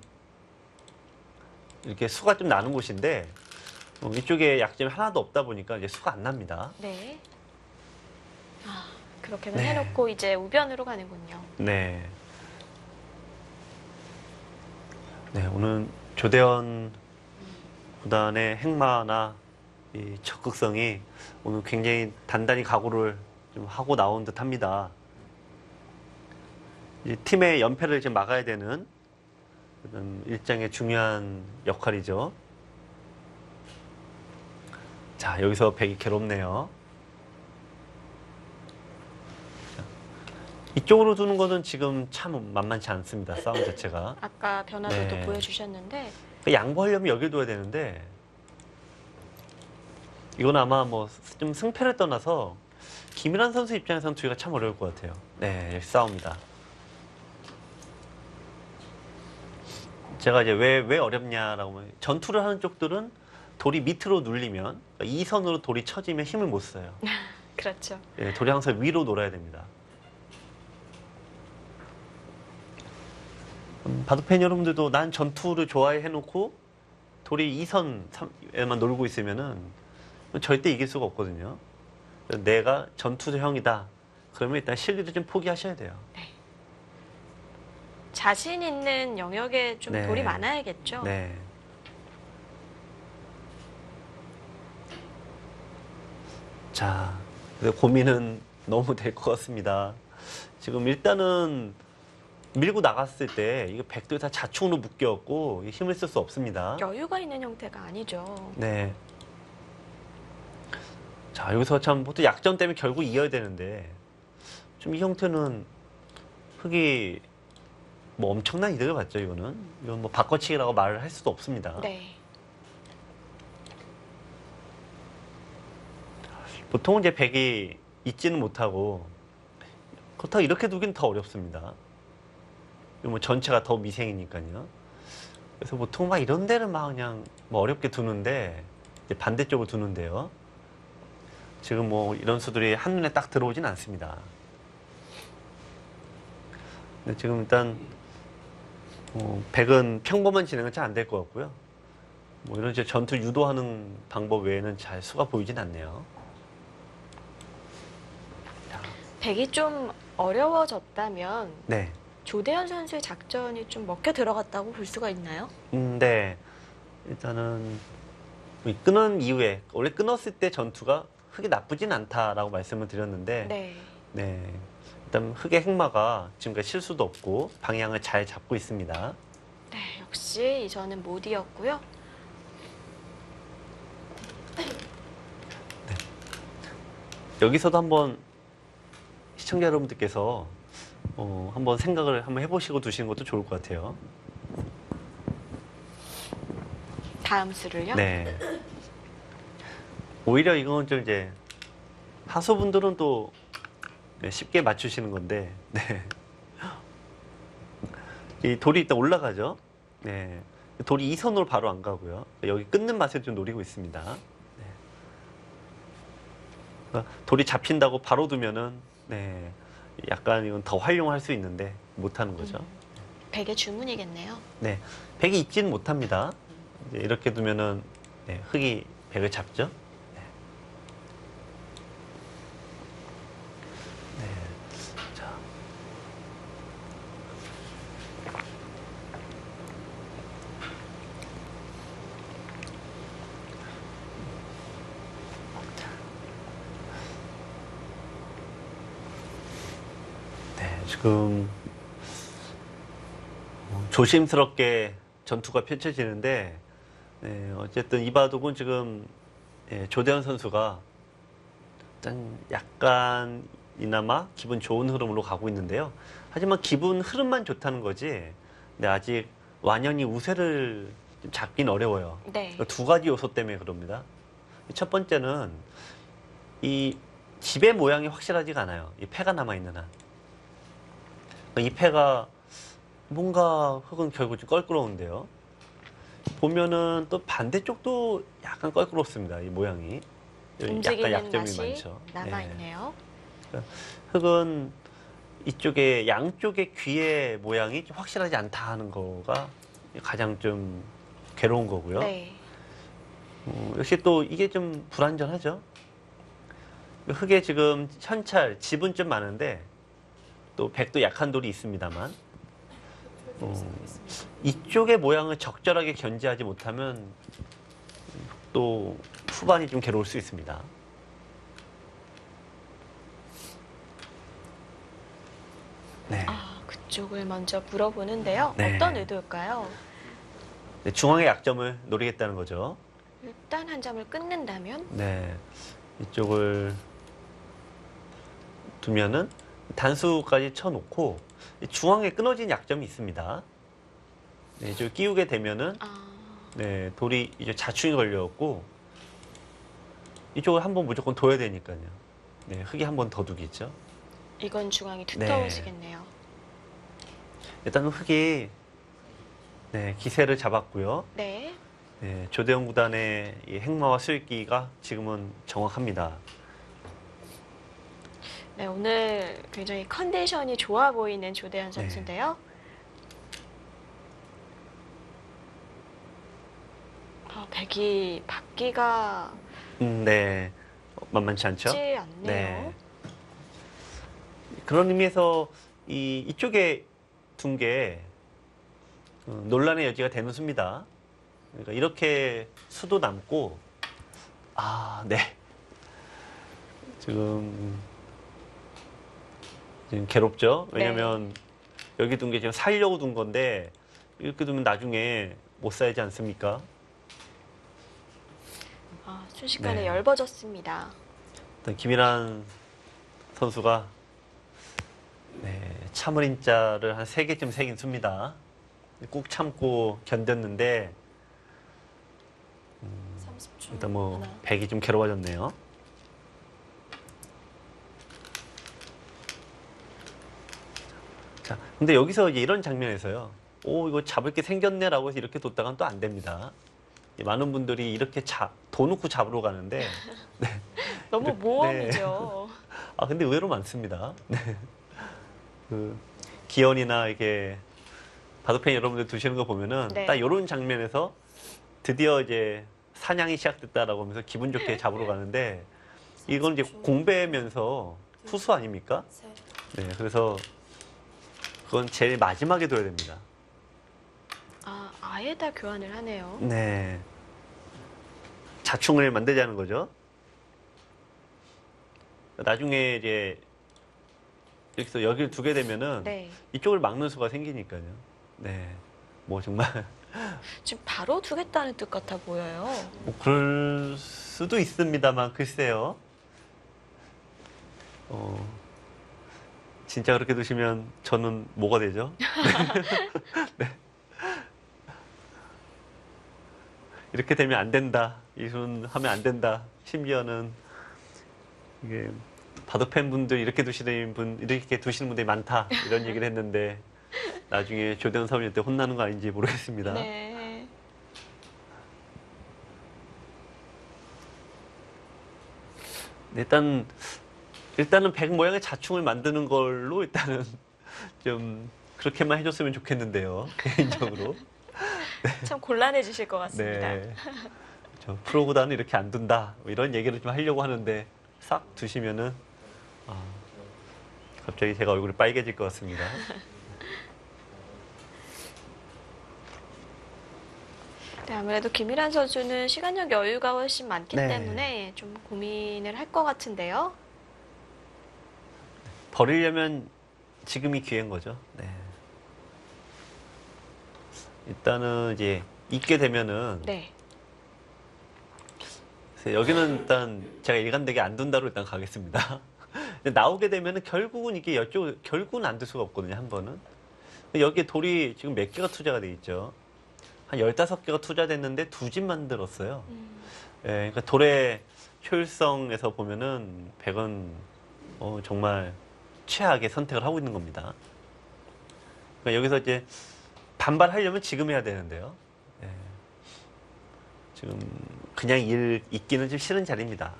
이렇게 수가 좀 나는 곳인데 이쪽에 약점이 하나도 없다 보니까 이제 수가 안 납니다. 네. 그렇게는 네. 해놓고 이제 우변으로 가는군요. 네. 네, 오늘 조대현 구단의 행마나 이 적극성이 오늘 굉장히 단단히 각오를 좀 하고 나온 듯합니다. 이 팀의 연패를 지금 막아야 되는 그런 일장의 중요한 역할이죠. 자, 여기서 백이 괴롭네요. 자, 이쪽으로 두는 것은 지금 참 만만치 않습니다. 싸움 자체가. 아까 변화도 네. 또 보여주셨는데 양보하려면 여길 둬야 되는데 이건 아마 뭐 좀 승패를 떠나서 김일환 선수 입장에서는 두기가 참 어려울 것 같아요. 네, 여기 싸웁니다. 제가 이제 왜 어렵냐라고 하면 전투를 하는 쪽들은 돌이 밑으로 눌리면 이 선으로 돌이 쳐지면 힘을 못 써요. 그렇죠. 예, 돌이 항상 위로 놀아야 됩니다. 바둑팬 여러분들도 난 전투를 좋아해 해놓고 돌이 2선에만 놀고 있으면은 절대 이길 수가 없거든요. 내가 전투형이다. 그러면 일단 실리를 좀 포기하셔야 돼요. 자신 있는 영역에 좀 네. 돌이 많아야겠죠. 네. 자, 근데 고민은 너무 될 것 같습니다. 지금 일단은 밀고 나갔을 때 이거 백돌이 다 자충으로 묶여갖고 힘을 쓸 수 없습니다. 여유가 있는 형태가 아니죠. 네. 자, 여기서 참 보통 약점 때문에 결국 이어야 되는데 좀 이 형태는 흙이 뭐 엄청난 이득을 받죠. 이건 뭐 바꿔치기라고 말을 할 수도 없습니다. 네. 보통은 이제 백이 있지는 못하고 그렇다고 이렇게 두기는 더 어렵습니다. 뭐 전체가 더 미생이니까요. 그래서 보통 막 이런 데를 막 그냥 뭐 어렵게 두는데 이제 반대쪽으로 두는데요. 지금 뭐 이런 수들이 한눈에 딱 들어오진 않습니다. 근데 지금 일단 백은 평범한 진행은 잘 안 될 것 같고요. 뭐 이런 이제 전투 유도하는 방법 외에는 잘 수가 보이진 않네요. 백이 좀 어려워졌다면 네. 조대현 선수의 작전이 좀 먹혀 들어갔다고 볼 수가 있나요? 네. 일단은 이 끊은 이후에 원래 끊었을 때 전투가 흙이 나쁘진 않다라고 말씀을 드렸는데 네. 네. 일단 흙의 행마가 지금까지 실수도 없고 방향을 잘 잡고 있습니다. 네, 역시 이전은 못 이었고요. 여기서도 한번 시청자 여러분들께서 한번 생각을 한번 해보시고 두시는 것도 좋을 것 같아요. 다음 수를요? 네. 오히려 이건 좀 이제 하수분들은 또 쉽게 맞추시는 건데, 네. 이 돌이 일단 올라가죠. 네. 돌이 이 선으로 바로 안 가고요. 여기 끊는 맛을 좀 노리고 있습니다. 네. 그러니까 돌이 잡힌다고 바로 두면은, 네. 약간 이건 더 활용할 수 있는데 못하는 거죠. 백의 주문이겠네요. 네. 백이 있지는 못합니다. 이제 이렇게 두면은 네, 흙이 백을 잡죠. 네. 네. 자. 네, 지금 조심스럽게 전투가 펼쳐지는데 네, 어쨌든 이 바둑은 지금 조대현 선수가 일단 약간 이나마 기분 좋은 흐름으로 가고 있는데요. 하지만 기분 흐름만 좋다는 거지 근데 아직 완연히 우세를 좀 잡긴 어려워요. 네. 두 가지 요소 때문에 그럽니다. 첫 번째는 이 집의 모양이 확실하지가 않아요. 이 패가 남아있는 한. 이 패가 뭔가 흙은 결국 좀 껄끄러운데요. 보면은 또 반대쪽도 약간 껄끄럽습니다. 이 모양이. 약간 움직이는 약점이 맛이 많죠. 남아있네요. 흙은 이쪽에 양쪽의 귀의 모양이 좀 확실하지 않다 하는 거가 가장 좀 괴로운 거고요. 네. 역시 또 이게 좀 불안전하죠. 흙에 지금 현찰, 지분 좀 많은데 또 백도 약한 돌이 있습니다만 이쪽의 모양을 적절하게 견제하지 못하면 또 후반이 좀 괴로울 수 있습니다. 네. 그쪽을 먼저 물어보는데요. 네. 어떤 의도일까요? 네, 중앙의 약점을 노리겠다는 거죠. 일단 한 점을 끊는다면? 네. 이쪽을 두면은 단수까지 쳐놓고 중앙에 끊어진 약점이 있습니다. 네, 이쪽 끼우게 되면은 네, 돌이 이제 자충이 걸려갖고 이쪽을 한번 무조건 둬야 되니까요. 네, 흙이 한 번 더 두겠죠. 이건 중앙이 두터워지겠네요. 일단 흙이 네, 기세를 잡았고요. 네. 네, 조대영 구단의 이 행마와 수익기가 지금은 정확합니다. 네, 오늘 굉장히 컨디션이 좋아 보이는 조대현 선수인데요. 백이 받기가 네, 만만치 않죠? 쉽지 않네요. 네. 그런 의미에서 이쪽에 둔 게 논란의 여지가 되는 수입니다. 그러니까 이렇게 수도 남고 네. 지금 괴롭죠? 왜냐면 여기 둔 게 지금 살려고 둔 건데 이렇게 두면 나중에 못 살지 않습니까? 순식간에 네. 엷어졌습니다. 일단 김일환 선수가 참을 인자를 한 3개쯤 새긴 수입니다. 꾹 참고 견뎠는데 30초. 일단 백이 좀 괴로워졌네요. 자, 근데 여기서 이제 이런 장면에서요. 이거 잡을 게 생겼네라고 해서 이렇게 뒀다가는 또 안 됩니다. 많은 분들이 이렇게 도 놓고 잡으러 가는데 너무 모험이죠. 근데 의외로 많습니다. 기현이나 이렇게 바둑팬 여러분들 두시는 거 보면은 딱 이런 장면에서 드디어 이제 사냥이 시작됐다라고 하면서 기분 좋게 잡으러 가는데 이건 이제 공배면서 후수 아닙니까? 네, 그래서 그건 제일 마지막에 둬야 됩니다. 아예 다 교환을 하네요. 네. 자충을 만들자는 거죠. 나중에 이제 여기서 여기를 두게 되면은 이쪽을 막는 수가 생기니까요. 네. 정말 지금 바로 두겠다는 뜻 같아 보여요. 그럴 수도 있습니다만 글쎄요. 진짜 그렇게 두시면 저는 뭐가 되죠? 네. 이렇게 되면 안 된다. 이순 하면 안 된다. 심지어는 이게 바둑팬 분들 이렇게 두시는 분들이 많다. 이런 얘기를 했는데 나중에 조대현 사모님한테 혼나는 거 아닌지 모르겠습니다. 네. 일단은 백 모양의 자충을 만드는 걸로 일단은 좀 그렇게만 해줬으면 좋겠는데요. 개인적으로. 참 곤란해지실 것 같습니다. 네. 저 프로보다는 이렇게 안 둔다. 이런 얘기를 좀 하려고 하는데 싹 두시면은 갑자기 제가 얼굴이 빨개질 것 같습니다. 네, 아무래도 김일환 선수는 시간적 여유가 훨씬 많기 때문에 좀 고민을 할 것 같은데요. 버리려면 지금이 기회인 거죠. 네. 일단은 이제 있게 되면은 그래서 여기는 일단 제가 일관되게 안 둔다로 일단 가겠습니다. 근데 나오게 되면은 결국은 이게 결국은 안 둘 수가 없거든요, 한 번은. 여기에 돌이 지금 몇 개가 투자가 돼 있죠. 한 15개가 투자됐는데 2집 만들었어요. 그러니까 돌의 효율성에서 보면은 100은 정말 최악의 선택을 하고 있는 겁니다. 그러니까 여기서 이제 반발하려면 지금 해야 되는데요. 지금 그냥 있기는 좀 싫은 자리입니다.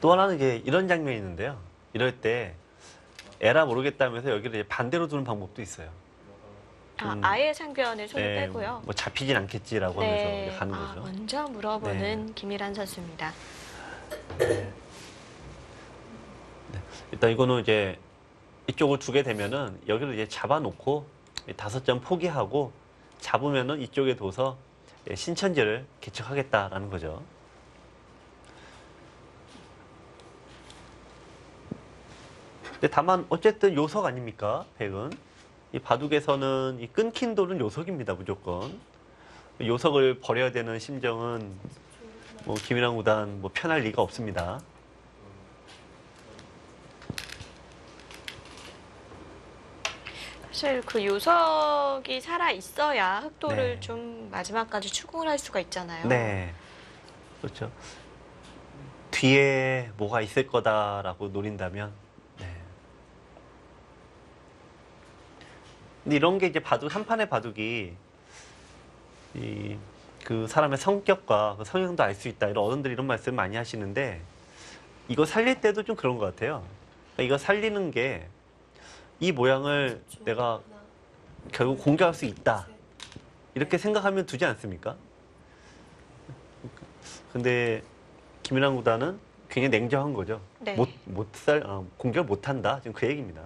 또 하나는 이제 이런 장면이 있는데요. 이럴 때 에라 모르겠다면서 여기를 이제 반대로 두는 방법도 있어요. 아예 상변에 손을 네, 빼고요. 뭐 잡히진 않겠지라고 네. 하면서 가는 거죠. 먼저 물어보는 김일한 선수입니다. 일단 이거는 이제 이쪽을 두게 되면은 여기를 이제 잡아놓고 5점 포기하고 잡으면은 이쪽에 둬서 신천지를 개척하겠다라는 거죠. 근데 다만 어쨌든 요석 아닙니까? 백은 이 바둑에서는 이 끊긴 돌은 요석입니다, 무조건. 요석을 버려야 되는 심정은 뭐 김일한 구단 뭐 편할 리가 없습니다. 사실 그 요석이 살아 있어야 흑돌을 네. 좀 마지막까지 추궁을 할 수가 있잖아요. 네, 그렇죠. 뒤에 뭐가 있을 거다라고 노린다면, 네. 근데 이런 게 이제 바둑 한 판의 바둑이 그 사람의 성격과 그 성향도 알 수 있다. 이런 어른들이 이런 말씀 많이 하시는데 이거 살릴 때도 좀 그런 것 같아요. 그러니까 이거 살리는 게 이 모양을 내가 결국 공격할 수 있다. 이렇게 생각하면 두지 않습니까? 근데 김일한 구단은 굉장히 냉정한 거죠. 네. 공격을 못한다. 지금 그 얘기입니다.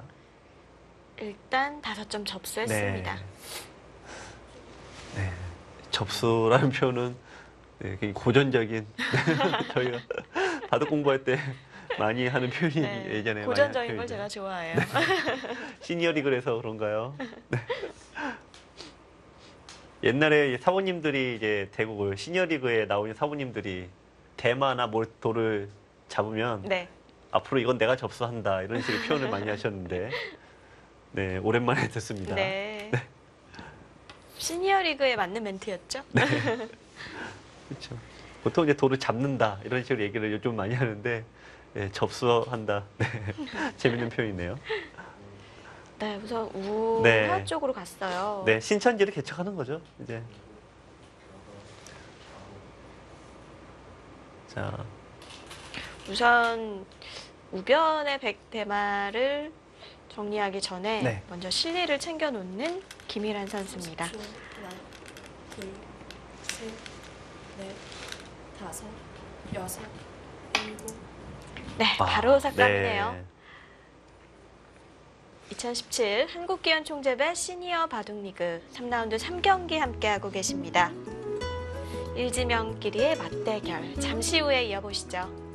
일단 5점 접수했습니다. 네. 접수라는 표현은 굉장히 고전적인 저희가 바둑 공부할 때 많이 하는 표현이 예전에 고전적인 많이 걸 제가 좋아해요. 시니어리그에서 그런가요? 네. 옛날에 사부님들이 이제 대국을 시니어리그에 나오는 사부님들이 대마나 돌을 잡으면 네. 앞으로 이건 내가 접수한다 이런 식의 표현을 많이 하셨는데 네 오랜만에 듣습니다. 네. 시니어 리그에 맞는 멘트였죠? 그렇죠. 보통 이제 돌을 잡는다 이런 식으로 얘기를 요즘 많이 하는데 네, 접수한다. 네. 재밌는 표현이네요. 네, 우선 우하 네. 쪽으로 갔어요. 네, 신천지를 개척하는 거죠. 이제 자, 우선 우변의 백대마를 정리하기 전에 네. 먼저 실리를 챙겨놓는 김일한 선수입니다. 하나, 둘, 셋, 넷, 다섯, 여섯, 일곱. 네, 바로 삭감이네요. 네. 2017 한국기원총재배 시니어 바둑리그 3라운드 3경기 함께하고 계십니다. 일지명끼리의 맞대결 잠시 후에 이어보시죠.